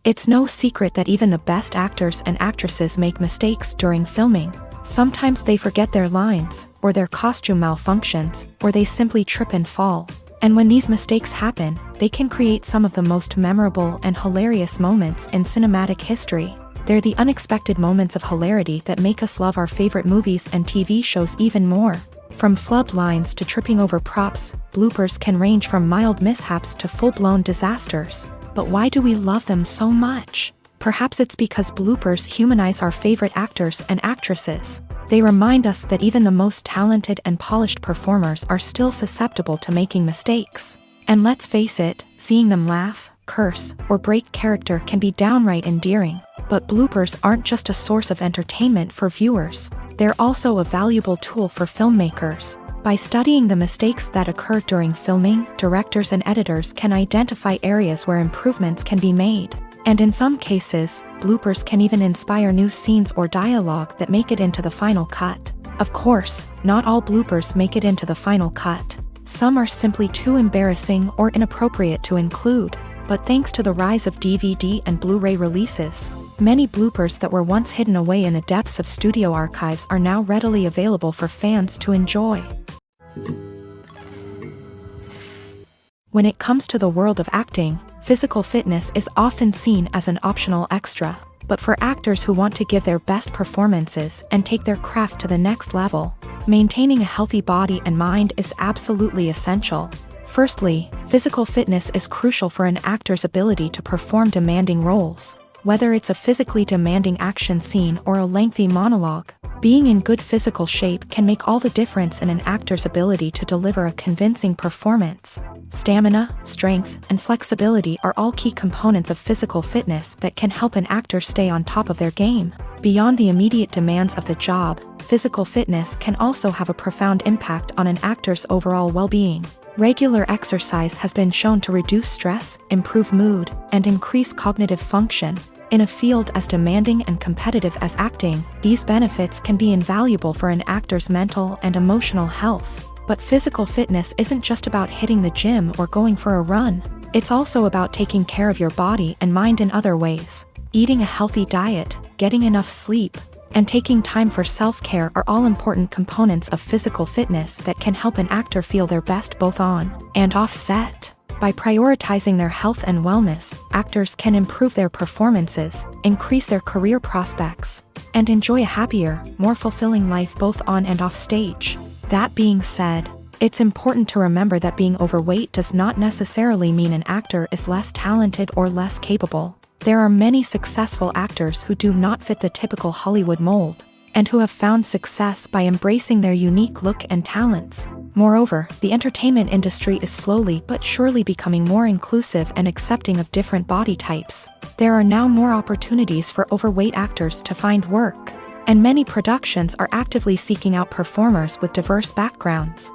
It's no secret that even the best actors and actresses make mistakes during filming. Sometimes they forget their lines, or their costume malfunctions, or they simply trip and fall. And when these mistakes happen, they can create some of the most memorable and hilarious moments in cinematic history. They're the unexpected moments of hilarity that make us love our favorite movies and TV shows even more. From flubbed lines to tripping over props, bloopers can range from mild mishaps to full-blown disasters. But why do we love them so much? Perhaps it's because bloopers humanize our favorite actors and actresses. They remind us that even the most talented and polished performers are still susceptible to making mistakes. And let's face it, seeing them laugh, curse, or break character can be downright endearing. But bloopers aren't just a source of entertainment for viewers. They're also a valuable tool for filmmakers. By studying the mistakes that occur during filming, directors and editors can identify areas where improvements can be made. And in some cases, bloopers can even inspire new scenes or dialogue that make it into the final cut. Of course, not all bloopers make it into the final cut. Some are simply too embarrassing or inappropriate to include. But thanks to the rise of DVD and Blu-ray releases, many bloopers that were once hidden away in the depths of studio archives are now readily available for fans to enjoy. When it comes to the world of acting, physical fitness is often seen as an optional extra. But for actors who want to give their best performances and take their craft to the next level, maintaining a healthy body and mind is absolutely essential. Firstly, physical fitness is crucial for an actor's ability to perform demanding roles. Whether it's a physically demanding action scene or a lengthy monologue, being in good physical shape can make all the difference in an actor's ability to deliver a convincing performance. Stamina, strength, and flexibility are all key components of physical fitness that can help an actor stay on top of their game. Beyond the immediate demands of the job, physical fitness can also have a profound impact on an actor's overall well-being. Regular exercise has been shown to reduce stress, improve mood, and increase cognitive function. In a field as demanding and competitive as acting, these benefits can be invaluable for an actor's mental and emotional health. But physical fitness isn't just about hitting the gym or going for a run. It's also about taking care of your body and mind in other ways. Eating a healthy diet, getting enough sleep, and taking time for self-care are all important components of physical fitness that can help an actor feel their best both on and off set. By prioritizing their health and wellness, actors can improve their performances, increase their career prospects, and enjoy a happier, more fulfilling life both on and off stage. That being said, it's important to remember that being overweight does not necessarily mean an actor is less talented or less capable. There are many successful actors who do not fit the typical Hollywood mold, and who have found success by embracing their unique look and talents. Moreover, the entertainment industry is slowly but surely becoming more inclusive and accepting of different body types. There are now more opportunities for overweight actors to find work, and many productions are actively seeking out performers with diverse backgrounds.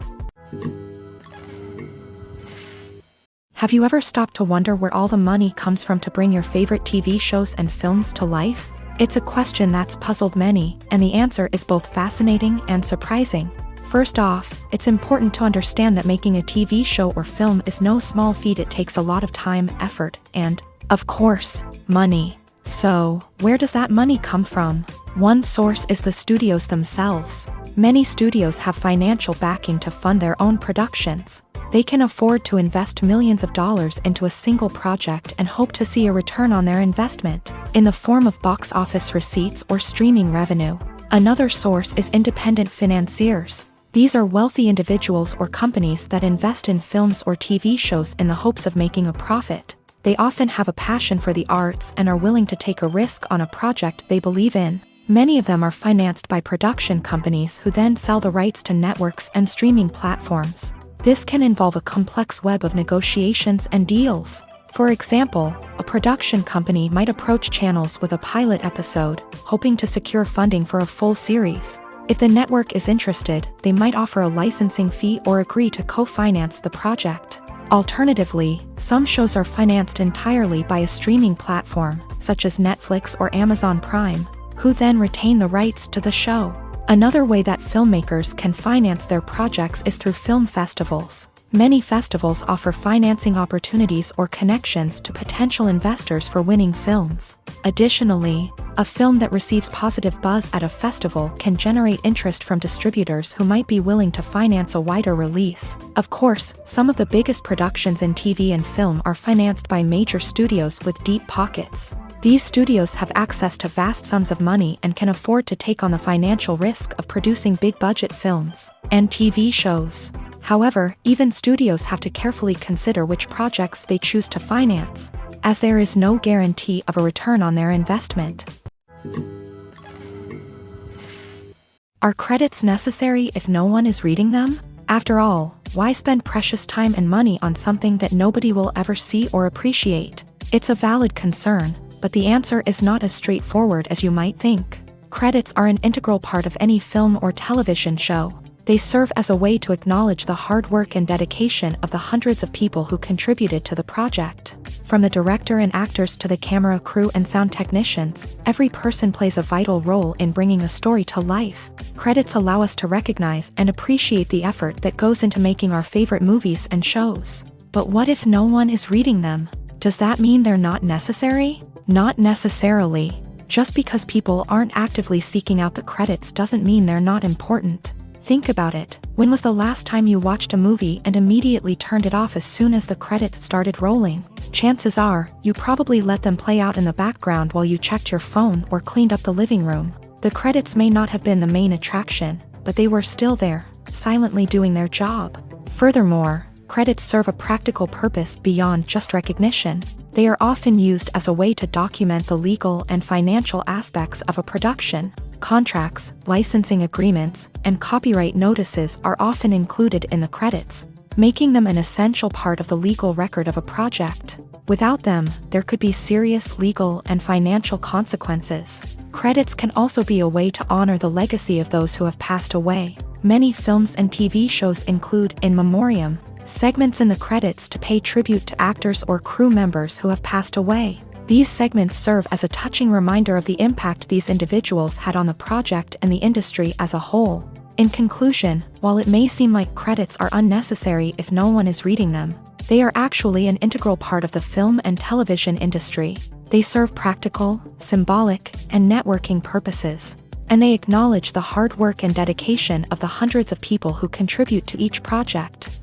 Have you ever stopped to wonder where all the money comes from to bring your favorite TV shows and films to life? It's a question that's puzzled many, and the answer is both fascinating and surprising. First off, it's important to understand that making a TV show or film is no small feat. It takes a lot of time, effort, and, of course, money. So, where does that money come from? One source is the studios themselves. Many studios have financial backing to fund their own productions. They can afford to invest millions of dollars into a single project and hope to see a return on their investment, in the form of box office receipts or streaming revenue. Another source is independent financiers. These are wealthy individuals or companies that invest in films or TV shows in the hopes of making a profit. They often have a passion for the arts and are willing to take a risk on a project they believe in. Many of them are financed by production companies who then sell the rights to networks and streaming platforms. This can involve a complex web of negotiations and deals. For example, a production company might approach channels with a pilot episode, hoping to secure funding for a full series. If the network is interested, they might offer a licensing fee or agree to co-finance the project. Alternatively, some shows are financed entirely by a streaming platform, such as Netflix or Amazon Prime, who then retain the rights to the show. Another way that filmmakers can finance their projects is through film festivals. Many festivals offer financing opportunities or connections to potential investors for winning films. Additionally, a film that receives positive buzz at a festival can generate interest from distributors who might be willing to finance a wider release. Of course, some of the biggest productions in TV and film are financed by major studios with deep pockets. These studios have access to vast sums of money and can afford to take on the financial risk of producing big-budget films and TV shows. However, even studios have to carefully consider which projects they choose to finance, as there is no guarantee of a return on their investment. Are credits necessary if no one is reading them? After all, why spend precious time and money on something that nobody will ever see or appreciate? It's a valid concern, but the answer is not as straightforward as you might think. Credits are an integral part of any film or television show. They serve as a way to acknowledge the hard work and dedication of the hundreds of people who contributed to the project. From the director and actors to the camera crew and sound technicians, every person plays a vital role in bringing a story to life. Credits allow us to recognize and appreciate the effort that goes into making our favorite movies and shows. But what if no one is reading them? Does that mean they're not necessary? Not necessarily. Just because people aren't actively seeking out the credits doesn't mean they're not important. Think about it. When was the last time you watched a movie and immediately turned it off as soon as the credits started rolling? Chances are, you probably let them play out in the background while you checked your phone or cleaned up the living room. The credits may not have been the main attraction, but they were still there, silently doing their job. Furthermore, credits serve a practical purpose beyond just recognition. They are often used as a way to document the legal and financial aspects of a production. Contracts, licensing agreements, and copyright notices are often included in the credits, making them an essential part of the legal record of a project. Without them, there could be serious legal and financial consequences. Credits can also be a way to honor the legacy of those who have passed away. Many films and TV shows include in memoriam segments in the credits to pay tribute to actors or crew members who have passed away. These segments serve as a touching reminder of the impact these individuals had on the project and the industry as a whole. In conclusion, while it may seem like credits are unnecessary if no one is reading them, they are actually an integral part of the film and television industry. They serve practical, symbolic, and networking purposes, and they acknowledge the hard work and dedication of the hundreds of people who contribute to each project.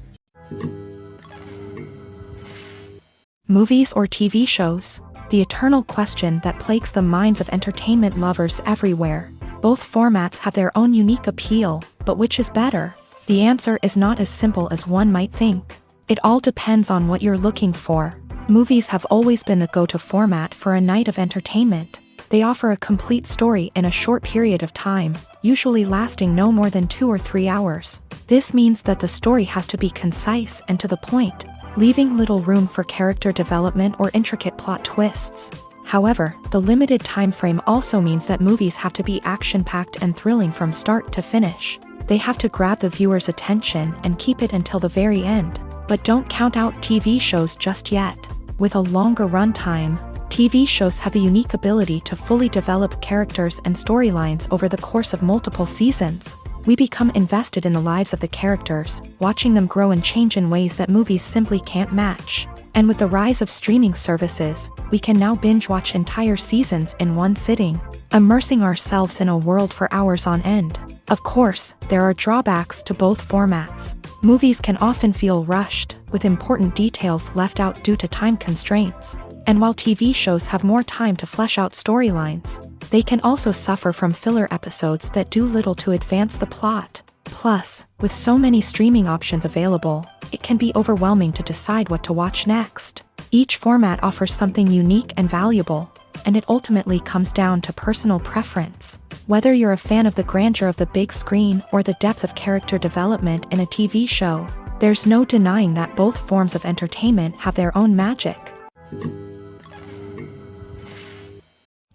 Movies or TV shows? The eternal question that plagues the minds of entertainment lovers everywhere. Both formats have their own unique appeal, but which is better? The answer is not as simple as one might think. It all depends on what you're looking for. Movies have always been the go-to format for a night of entertainment. They offer a complete story in a short period of time, usually lasting no more than 2 or 3 hours. This means that the story has to be concise and to the point, leaving little room for character development or intricate plot twists. However, the limited time frame also means that movies have to be action-packed and thrilling from start to finish. They have to grab the viewer's attention and keep it until the very end. But don't count out TV shows just yet. With a longer runtime, TV shows have the unique ability to fully develop characters and storylines over the course of multiple seasons. We become invested in the lives of the characters, watching them grow and change in ways that movies simply can't match. And with the rise of streaming services, we can now binge-watch entire seasons in one sitting, immersing ourselves in a world for hours on end. Of course, there are drawbacks to both formats. Movies can often feel rushed, with important details left out due to time constraints. And while TV shows have more time to flesh out storylines, they can also suffer from filler episodes that do little to advance the plot. Plus, with so many streaming options available, it can be overwhelming to decide what to watch next. Each format offers something unique and valuable, and it ultimately comes down to personal preference. Whether you're a fan of the grandeur of the big screen or the depth of character development in a TV show, there's no denying that both forms of entertainment have their own magic.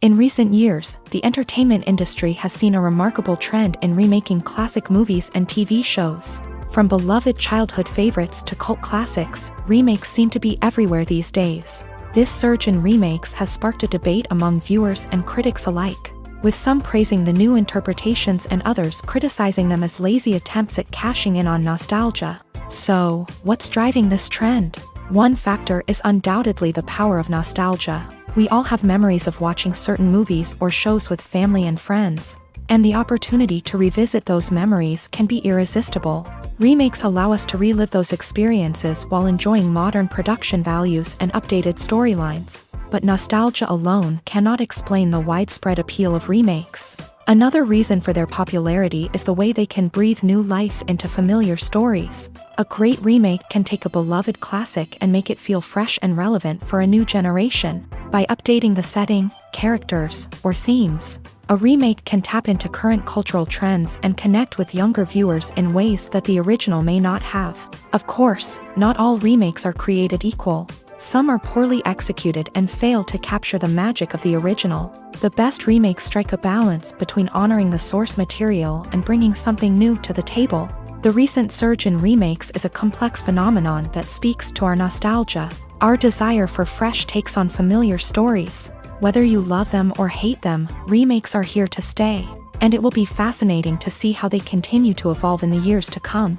In recent years, the entertainment industry has seen a remarkable trend in remaking classic movies and TV shows. From beloved childhood favorites to cult classics, remakes seem to be everywhere these days. This surge in remakes has sparked a debate among viewers and critics alike, with some praising the new interpretations and others criticizing them as lazy attempts at cashing in on nostalgia. So, what's driving this trend? One factor is undoubtedly the power of nostalgia. We all have memories of watching certain movies or shows with family and friends, and the opportunity to revisit those memories can be irresistible. Remakes allow us to relive those experiences while enjoying modern production values and updated storylines. But nostalgia alone cannot explain the widespread appeal of remakes. Another reason for their popularity is the way they can breathe new life into familiar stories. A great remake can take a beloved classic and make it feel fresh and relevant for a new generation. By updating the setting, characters, or themes, a remake can tap into current cultural trends and connect with younger viewers in ways that the original may not have. Of course, not all remakes are created equal. Some are poorly executed and fail to capture the magic of the original. The best remakes strike a balance between honoring the source material and bringing something new to the table. The recent surge in remakes is a complex phenomenon that speaks to our nostalgia. Our desire for fresh takes on familiar stories. Whether you love them or hate them, remakes are here to stay, and it will be fascinating to see how they continue to evolve in the years to come.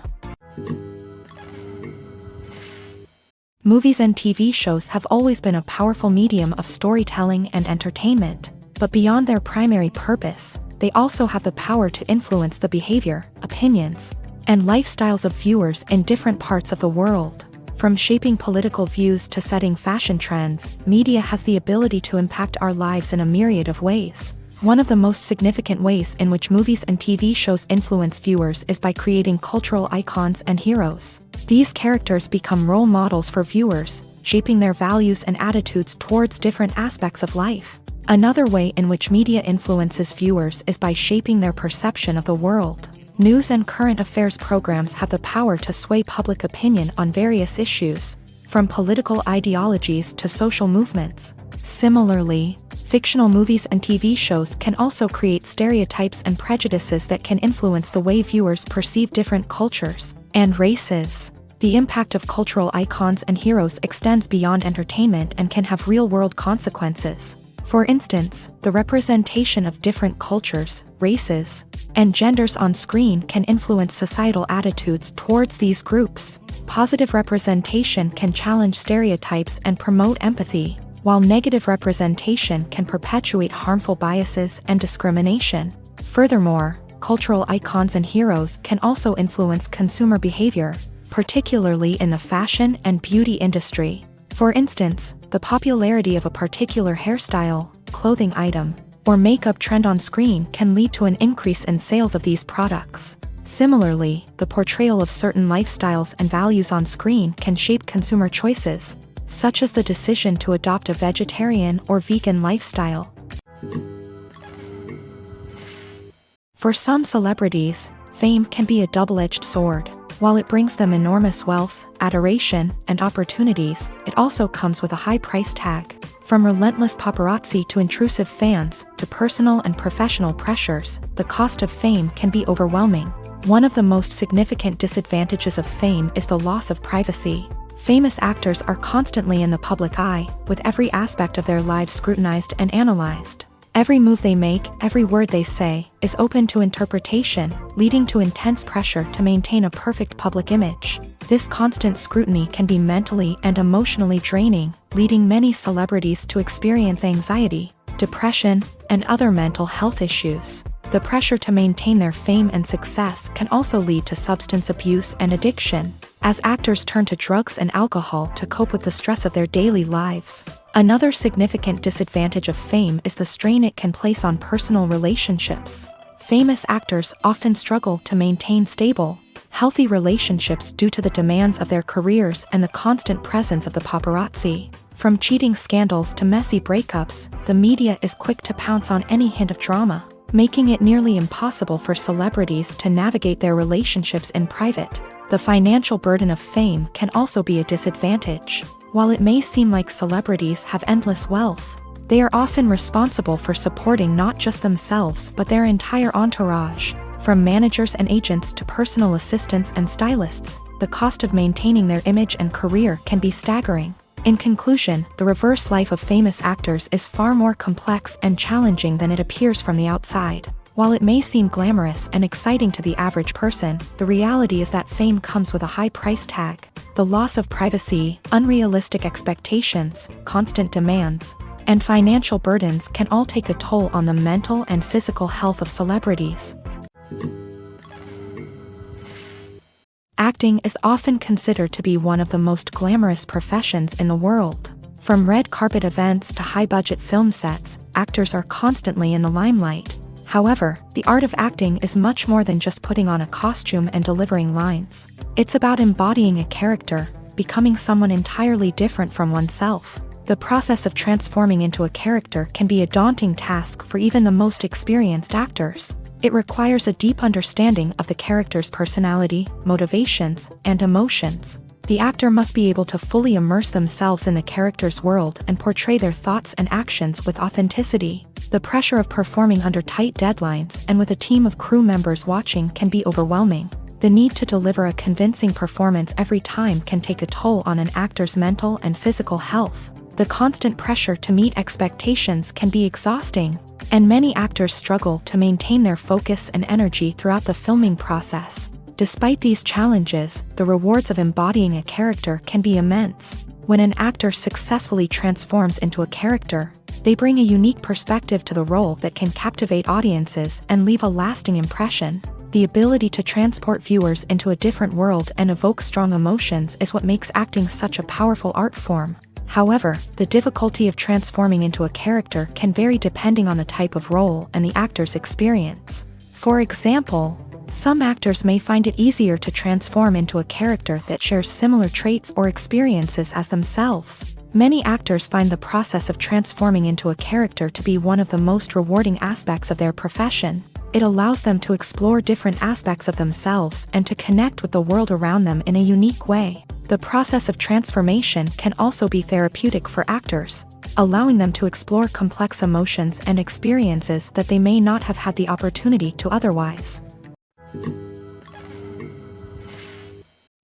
Movies and TV shows have always been a powerful medium of storytelling and entertainment, but beyond their primary purpose, they also have the power to influence the behavior, opinions, and lifestyles of viewers in different parts of the world. From shaping political views to setting fashion trends, media has the ability to impact our lives in a myriad of ways. One of the most significant ways in which movies and TV shows influence viewers is by creating cultural icons and heroes. These characters become role models for viewers, shaping their values and attitudes towards different aspects of life. Another way in which media influences viewers is by shaping their perception of the world. News and current affairs programs have the power to sway public opinion on various issues, from political ideologies to social movements. Similarly, fictional movies and TV shows can also create stereotypes and prejudices that can influence the way viewers perceive different cultures and races. The impact of cultural icons and heroes extends beyond entertainment and can have real-world consequences. For instance, the representation of different cultures, races, and genders on screen can influence societal attitudes towards these groups. Positive representation can challenge stereotypes and promote empathy, while negative representation can perpetuate harmful biases and discrimination. Furthermore, cultural icons and heroes can also influence consumer behavior, particularly in the fashion and beauty industry. For instance, the popularity of a particular hairstyle, clothing item, or makeup trend on screen can lead to an increase in sales of these products. Similarly, the portrayal of certain lifestyles and values on screen can shape consumer choices, such as the decision to adopt a vegetarian or vegan lifestyle. For some celebrities, fame can be a double-edged sword. While it brings them enormous wealth, adoration, and opportunities, it also comes with a high price tag. From relentless paparazzi to intrusive fans, to personal and professional pressures, the cost of fame can be overwhelming. One of the most significant disadvantages of fame is the loss of privacy. Famous actors are constantly in the public eye, with every aspect of their lives scrutinized and analyzed. Every move they make, every word they say, is open to interpretation, leading to intense pressure to maintain a perfect public image. This constant scrutiny can be mentally and emotionally draining, leading many celebrities to experience anxiety, depression, and other mental health issues. The pressure to maintain their fame and success can also lead to substance abuse and addiction, as actors turn to drugs and alcohol to cope with the stress of their daily lives. Another significant disadvantage of fame is the strain it can place on personal relationships. Famous actors often struggle to maintain stable, healthy relationships due to the demands of their careers and the constant presence of the paparazzi. From cheating scandals to messy breakups, the media is quick to pounce on any hint of drama, making it nearly impossible for celebrities to navigate their relationships in private. The financial burden of fame can also be a disadvantage. While it may seem like celebrities have endless wealth, they are often responsible for supporting not just themselves but their entire entourage. From managers and agents to personal assistants and stylists, the cost of maintaining their image and career can be staggering. In conclusion, the reverse life of famous actors is far more complex and challenging than it appears from the outside. While it may seem glamorous and exciting to the average person, the reality is that fame comes with a high price tag. The loss of privacy, unrealistic expectations, constant demands, and financial burdens can all take a toll on the mental and physical health of celebrities. Acting is often considered to be one of the most glamorous professions in the world. From red carpet events to high-budget film sets, actors are constantly in the limelight. However, the art of acting is much more than just putting on a costume and delivering lines. It's about embodying a character, becoming someone entirely different from oneself. The process of transforming into a character can be a daunting task for even the most experienced actors. It requires a deep understanding of the character's personality, motivations, and emotions. The actor must be able to fully immerse themselves in the character's world and portray their thoughts and actions with authenticity. The pressure of performing under tight deadlines and with a team of crew members watching can be overwhelming. The need to deliver a convincing performance every time can take a toll on an actor's mental and physical health. The constant pressure to meet expectations can be exhausting, and many actors struggle to maintain their focus and energy throughout the filming process. Despite these challenges, the rewards of embodying a character can be immense. When an actor successfully transforms into a character, they bring a unique perspective to the role that can captivate audiences and leave a lasting impression. The ability to transport viewers into a different world and evoke strong emotions is what makes acting such a powerful art form. However, the difficulty of transforming into a character can vary depending on the type of role and the actor's experience. For example, some actors may find it easier to transform into a character that shares similar traits or experiences as themselves. Many actors find the process of transforming into a character to be one of the most rewarding aspects of their profession. It allows them to explore different aspects of themselves and to connect with the world around them in a unique way. The process of transformation can also be therapeutic for actors, allowing them to explore complex emotions and experiences that they may not have had the opportunity to otherwise.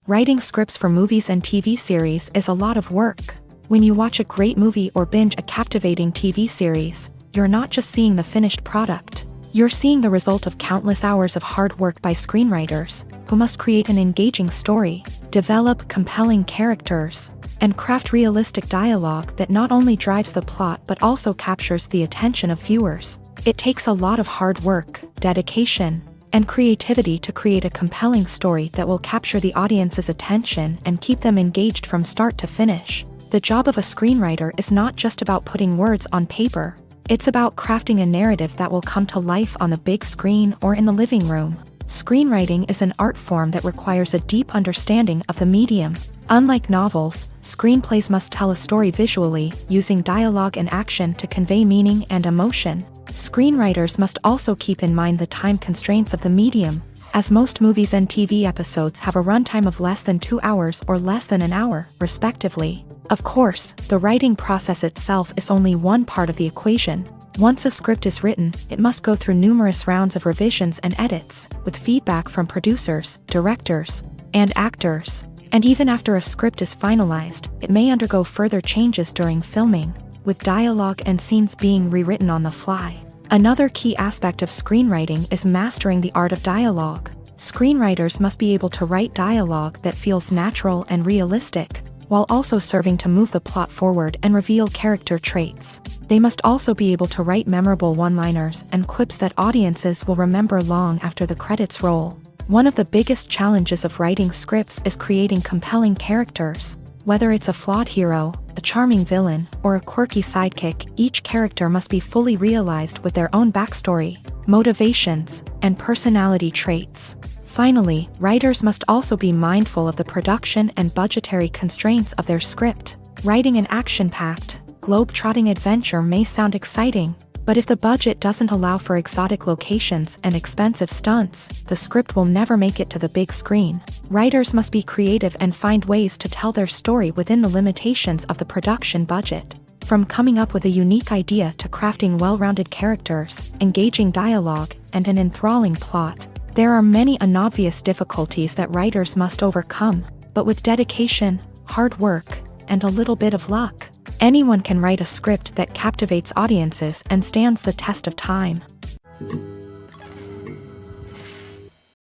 Writing scripts for movies and TV series is a lot of work. When you watch a great movie or binge a captivating TV series, you're not just seeing the finished product. You're seeing the result of countless hours of hard work by screenwriters, who must create an engaging story, develop compelling characters, and craft realistic dialogue that not only drives the plot but also captures the attention of viewers. It takes a lot of hard work, dedication, and creativity to create a compelling story that will capture the audience's attention and keep them engaged from start to finish. The job of a screenwriter is not just about putting words on paper. It's about crafting a narrative that will come to life on the big screen or in the living room. Screenwriting is an art form that requires a deep understanding of the medium. Unlike novels, screenplays must tell a story visually, using dialogue and action to convey meaning and emotion. Screenwriters must also keep in mind the time constraints of the medium, as most movies and TV episodes have a runtime of less than 2 hours or less than an hour, respectively. Of course, the writing process itself is only one part of the equation. Once a script is written, it must go through numerous rounds of revisions and edits, with feedback from producers, directors, and actors. And even after a script is finalized, it may undergo further changes during filming, with dialogue and scenes being rewritten on the fly. Another key aspect of screenwriting is mastering the art of dialogue. Screenwriters must be able to write dialogue that feels natural and realistic, while also serving to move the plot forward and reveal character traits. They must also be able to write memorable one-liners and quips that audiences will remember long after the credits roll. One of the biggest challenges of writing scripts is creating compelling characters. Whether it's a flawed hero, a charming villain, or a quirky sidekick, each character must be fully realized with their own backstory, motivations, and personality traits. Finally, writers must also be mindful of the production and budgetary constraints of their script. Writing an action-packed, globe-trotting adventure may sound exciting, but if the budget doesn't allow for exotic locations and expensive stunts, the script will never make it to the big screen. Writers must be creative and find ways to tell their story within the limitations of the production budget. From coming up with a unique idea to crafting well-rounded characters, engaging dialogue, and an enthralling plot, there are many unobvious difficulties that writers must overcome, but with dedication, hard work, and a little bit of luck, anyone can write a script that captivates audiences and stands the test of time.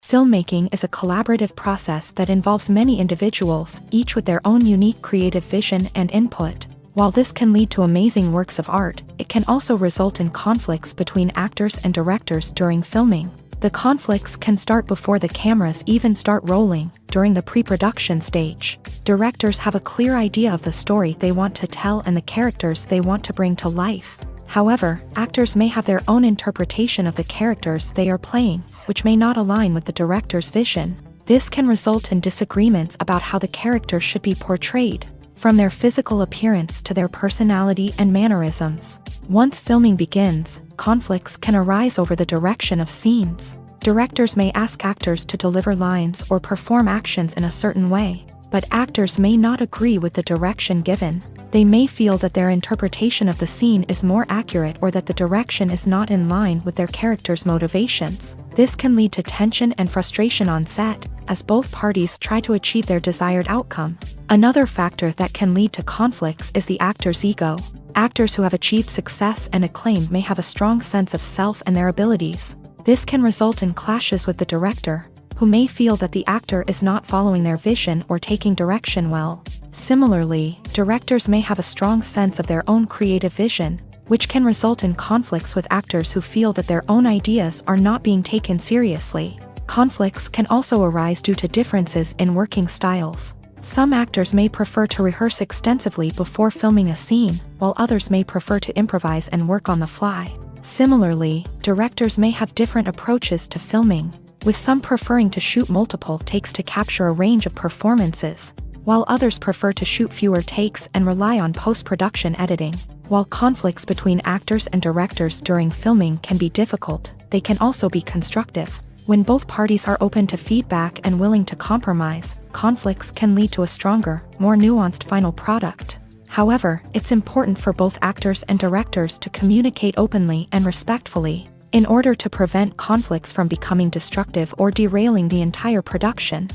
Filmmaking is a collaborative process that involves many individuals, each with their own unique creative vision and input. While this can lead to amazing works of art, it can also result in conflicts between actors and directors during filming. The conflicts can start before the cameras even start rolling, during the pre-production stage. Directors have a clear idea of the story they want to tell and the characters they want to bring to life. However, actors may have their own interpretation of the characters they are playing, which may not align with the director's vision. This can result in disagreements about how the character should be portrayed, from their physical appearance to their personality and mannerisms. Once filming begins, conflicts can arise over the direction of scenes. Directors may ask actors to deliver lines or perform actions in a certain way, but actors may not agree with the direction given. They may feel that their interpretation of the scene is more accurate or that the direction is not in line with their character's motivations. This can lead to tension and frustration on set, as both parties try to achieve their desired outcome. Another factor that can lead to conflicts is the actor's ego. Actors who have achieved success and acclaim may have a strong sense of self and their abilities. This can result in clashes with the director, who may feel that the actor is not following their vision or taking direction well. Similarly, directors may have a strong sense of their own creative vision, which can result in conflicts with actors who feel that their own ideas are not being taken seriously. Conflicts can also arise due to differences in working styles. Some actors may prefer to rehearse extensively before filming a scene, while others may prefer to improvise and work on the fly. Similarly, directors may have different approaches to filming, with some preferring to shoot multiple takes to capture a range of performances, while others prefer to shoot fewer takes and rely on post-production editing. While conflicts between actors and directors during filming can be difficult, they can also be constructive. When both parties are open to feedback and willing to compromise, conflicts can lead to a stronger, more nuanced final product. However, it's important for both actors and directors to communicate openly and respectfully, in order to prevent conflicts from becoming destructive or derailing the entire production.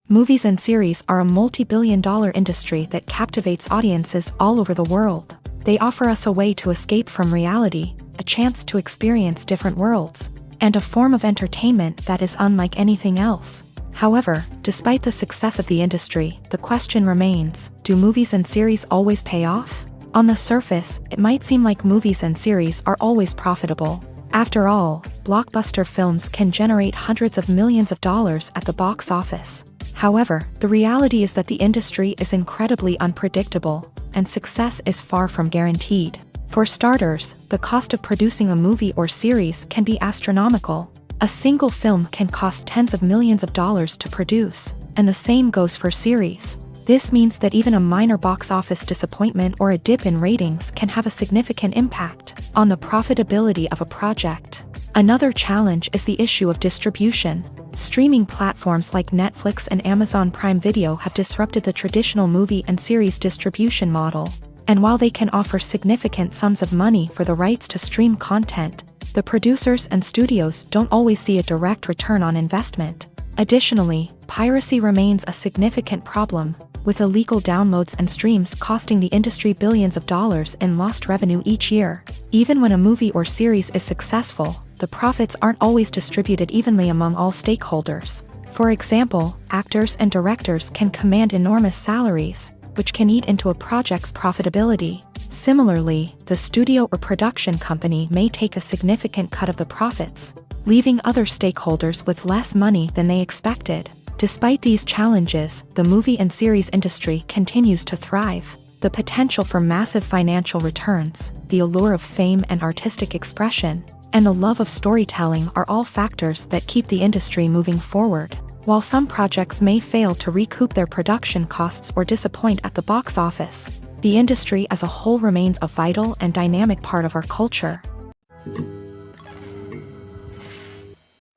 Movies and series are a multi-billion-dollar industry that captivates audiences all over the world. They offer us a way to escape from reality, a chance to experience different worlds, and a form of entertainment that is unlike anything else. However, despite the success of the industry, the question remains, do movies and series always pay off? On the surface, it might seem like movies and series are always profitable. After all, blockbuster films can generate hundreds of millions of dollars at the box office. However, the reality is that the industry is incredibly unpredictable, and success is far from guaranteed. For starters, the cost of producing a movie or series can be astronomical. A single film can cost tens of millions of dollars to produce, and the same goes for series. This means that even a minor box office disappointment or a dip in ratings can have a significant impact on the profitability of a project. Another challenge is the issue of distribution. Streaming platforms like Netflix and Amazon Prime Video have disrupted the traditional movie and series distribution model. And while they can offer significant sums of money for the rights to stream content, the producers and studios don't always see a direct return on investment. Additionally, piracy remains a significant problem, with illegal downloads and streams costing the industry billions of dollars in lost revenue each year. Even when a movie or series is successful, the profits aren't always distributed evenly among all stakeholders. For example, actors and directors can command enormous salaries, which can eat into a project's profitability. Similarly, the studio or production company may take a significant cut of the profits, leaving other stakeholders with less money than they expected. Despite these challenges, the movie and series industry continues to thrive. The potential for massive financial returns, the allure of fame and artistic expression, and the love of storytelling are all factors that keep the industry moving forward. While some projects may fail to recoup their production costs or disappoint at the box office, the industry as a whole remains a vital and dynamic part of our culture.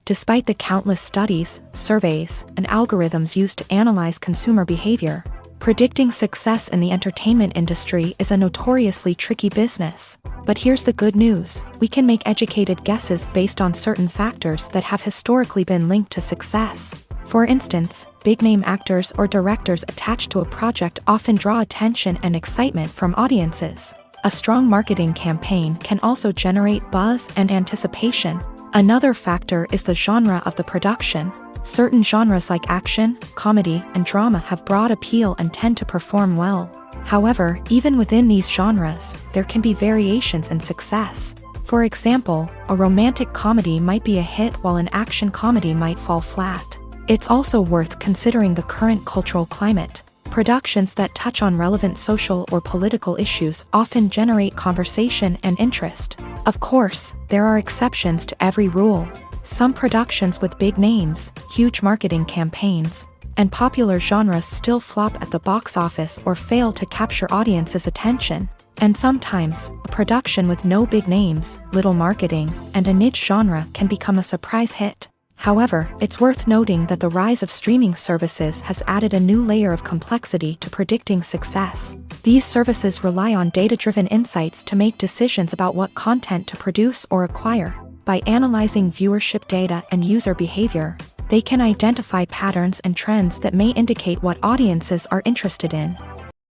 Despite the countless studies, surveys, and algorithms used to analyze consumer behavior, predicting success in the entertainment industry is a notoriously tricky business. But here's the good news: we can make educated guesses based on certain factors that have historically been linked to success. For instance, big-name actors or directors attached to a project often draw attention and excitement from audiences. A strong marketing campaign can also generate buzz and anticipation. Another factor is the genre of the production. Certain genres like action, comedy, and drama have broad appeal and tend to perform well. However, even within these genres, there can be variations in success. For example, a romantic comedy might be a hit while an action comedy might fall flat. It's also worth considering the current cultural climate. Productions that touch on relevant social or political issues often generate conversation and interest. Of course, there are exceptions to every rule. Some productions with big names, huge marketing campaigns, and popular genres still flop at the box office or fail to capture audiences' attention. And sometimes, a production with no big names, little marketing, and a niche genre can become a surprise hit. However, it's worth noting that the rise of streaming services has added a new layer of complexity to predicting success. These services rely on data-driven insights to make decisions about what content to produce or acquire. By analyzing viewership data and user behavior, they can identify patterns and trends that may indicate what audiences are interested in.